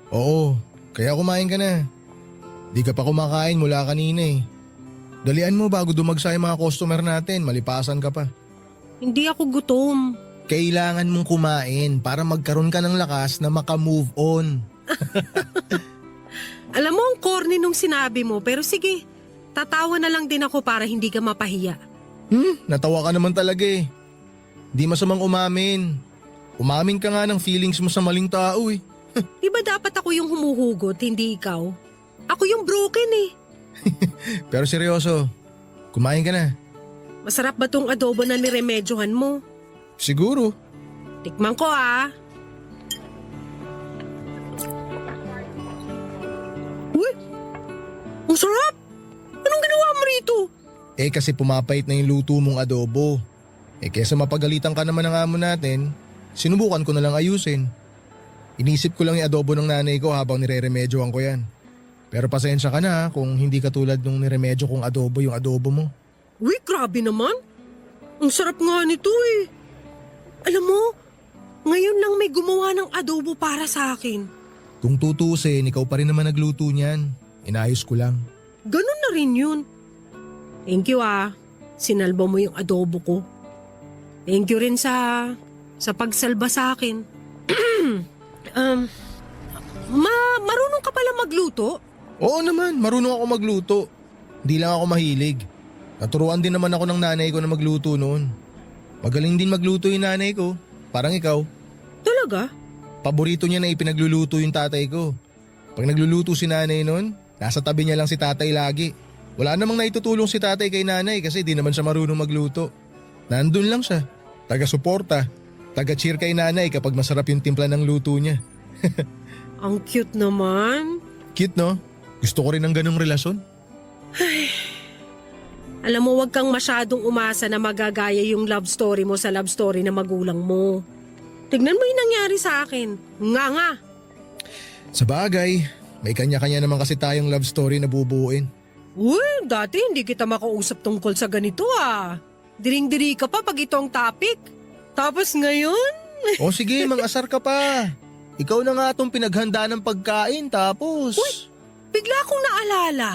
Oo, kaya kumain ka na. Di ka pa kumakain mula kanina Dalian mo bago dumagsa yung mga customer natin, malipasan ka pa. Hindi ako gutom. Kailangan mong kumain para magkaroon ka ng lakas na maka-move on. Alam mo ang corny nung sinabi mo, pero sige, tatawa na lang din ako para hindi ka mapahiya. Natawa ka naman talaga Di masamang umamin. Umamin ka nga ng feelings mo sa maling tao Di ba dapat ako yung humuhugot, hindi ikaw? Ako yung broken Pero seryoso, kumain ka na. Masarap ba tong adobo na niremedyohan mo? Siguro. Tikman ko Uy! Ang sarap! Anong ginawa mo rito? Eh kasi pumapait na yung luto mong adobo. Eh kesa mapagalitan ka naman ng amo natin, sinubukan ko na lang ayusin. Inisip ko lang yung adobo ng nanay ko habang nire-remedyoan ko yan. Pero pasensya ka na kung hindi katulad nung niremedyo kong adobo yung adobo mo. Uy, grabe naman. Ang sarap nga nito eh. Alam mo, ngayon lang may gumawa ng adobo para sa akin. Kung tutusin, ikaw pa rin naman nagluto niyan. Inayos ko lang. Ganun na rin yun. Thank you Sinalba mo yung adobo ko. Thank you rin sa pagsalba sa akin. Marunong ka pala magluto? Oo naman, marunong ako magluto. Hindi lang ako mahilig. Naturuan din naman ako ng nanay ko na magluto noon. Magaling din magluto yung nanay ko. Parang ikaw. Talaga? Paborito niya na ipinagluluto yung tatay ko. Pag nagluluto si nanay noon, nasa tabi niya lang si tatay lagi. Wala namang naitutulong si tatay kay nanay kasi di naman siya marunong magluto. Nandun lang siya. Taga-suporta. Taga-cheer kay nanay kapag masarap yung timpla ng luto niya. Ang cute naman. Cute no? Gusto ko rin ng ganong relasyon. Alam mo, wag kang masyadong umasa na magagaya yung love story mo sa love story na magulang mo. Tignan mo yung nangyari sa akin. Nga. Sa bagay, may kanya-kanya naman kasi tayong love story na bubuuin. Uy, dati hindi kita makausap tungkol sa ganito Diring-diri ka pa pag ito ang topic. Tapos ngayon? O sige, mang-asar ka pa. Ikaw na nga itong pinaghanda ng pagkain tapos... Uy! Bigla akong naalala.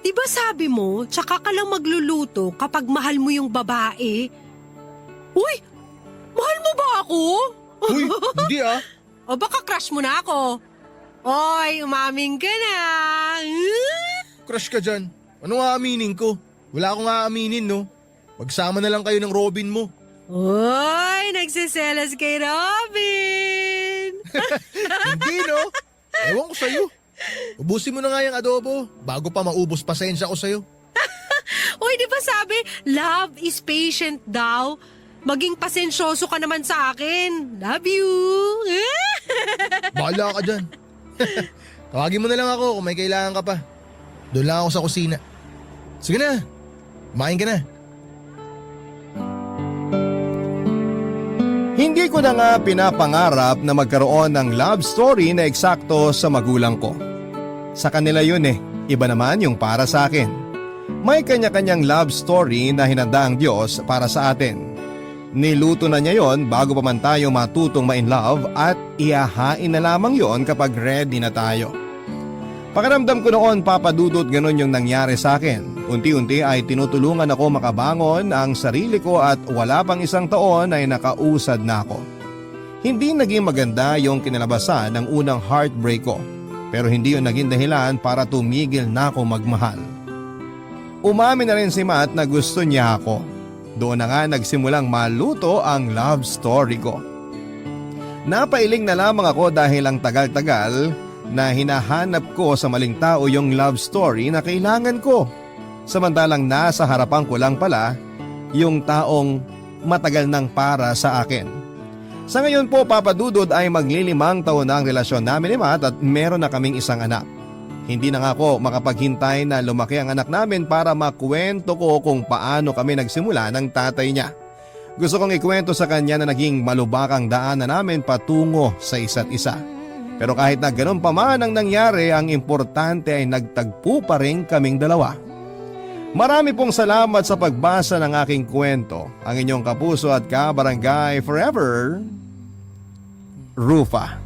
Diba sabi mo, tsaka ka lang magluluto kapag mahal mo yung babae? Uy! Mahal mo ba ako? Uy, hindi O baka crush mo na ako? Oy, umaming ka na. Crush ka dyan. Ano nga aminin ko? Wala akong aaminin no. Magsama na lang kayo ng Robin mo. Oy, nagsiselos kay Robin. Hindi no? Ewan ko sa'yo. Ubusin mo na nga yung adobo bago pa maubos pasensya ko sa'yo. Uy, di ba sabi, love is patient daw? Maging pasensyoso ka naman sa akin. Love you. Bahala ka dyan. Tawagin mo na lang ako kung may kailangan ka pa. Doon lang ako sa kusina. Sige na, kumain ka na. Hindi ko na nga pinapangarap na magkaroon ng love story na eksakto sa magulang ko. Sa kanila yun iba naman yung para sa akin. May kanya-kanyang love story na hinanda ang Diyos para sa atin. Niluto na niya yon bago pa man tayo matutong ma-in love at ihahain na lamang yon kapag ready na tayo. Pakiramdam ko noon, Papa Dudut, ganun yung nangyari sa akin. Unti-unti ay tinutulungan ako makabangon ang sarili ko at wala pang isang taon ay nakausad na ako. Hindi naging maganda yung kinalabasan ng unang heartbreak ko, pero hindi yun naging dahilan para tumigil na ako magmahal. Umamin na rin si Matt na gusto niya ako. Doon na nga nagsimulang maluto ang love story ko. Napailing na lamang ako dahil ang tagal-tagal na hinahanap ko sa maling tao yung love story na kailangan ko. Samantalang nasa harapan ko lang pala yung taong matagal nang para sa akin. Sa ngayon po, Papa Dudod, ay maglilimang taon na ang relasyon namin ni Matt at meron na kaming isang anak. Hindi na nga ako makapaghintay na lumaki ang anak namin para makwento ko kung paano kami nagsimula ng tatay niya. Gusto kong ikwento sa kanya na naging malubakang daan na namin patungo sa isa't isa. Pero kahit na ganun pa man ang nangyari, ang importante ay nagtagpo pa rin kaming dalawa. Marami pong salamat sa pagbasa ng aking kwento. Ang inyong kapuso at kabarangay forever, Rufa.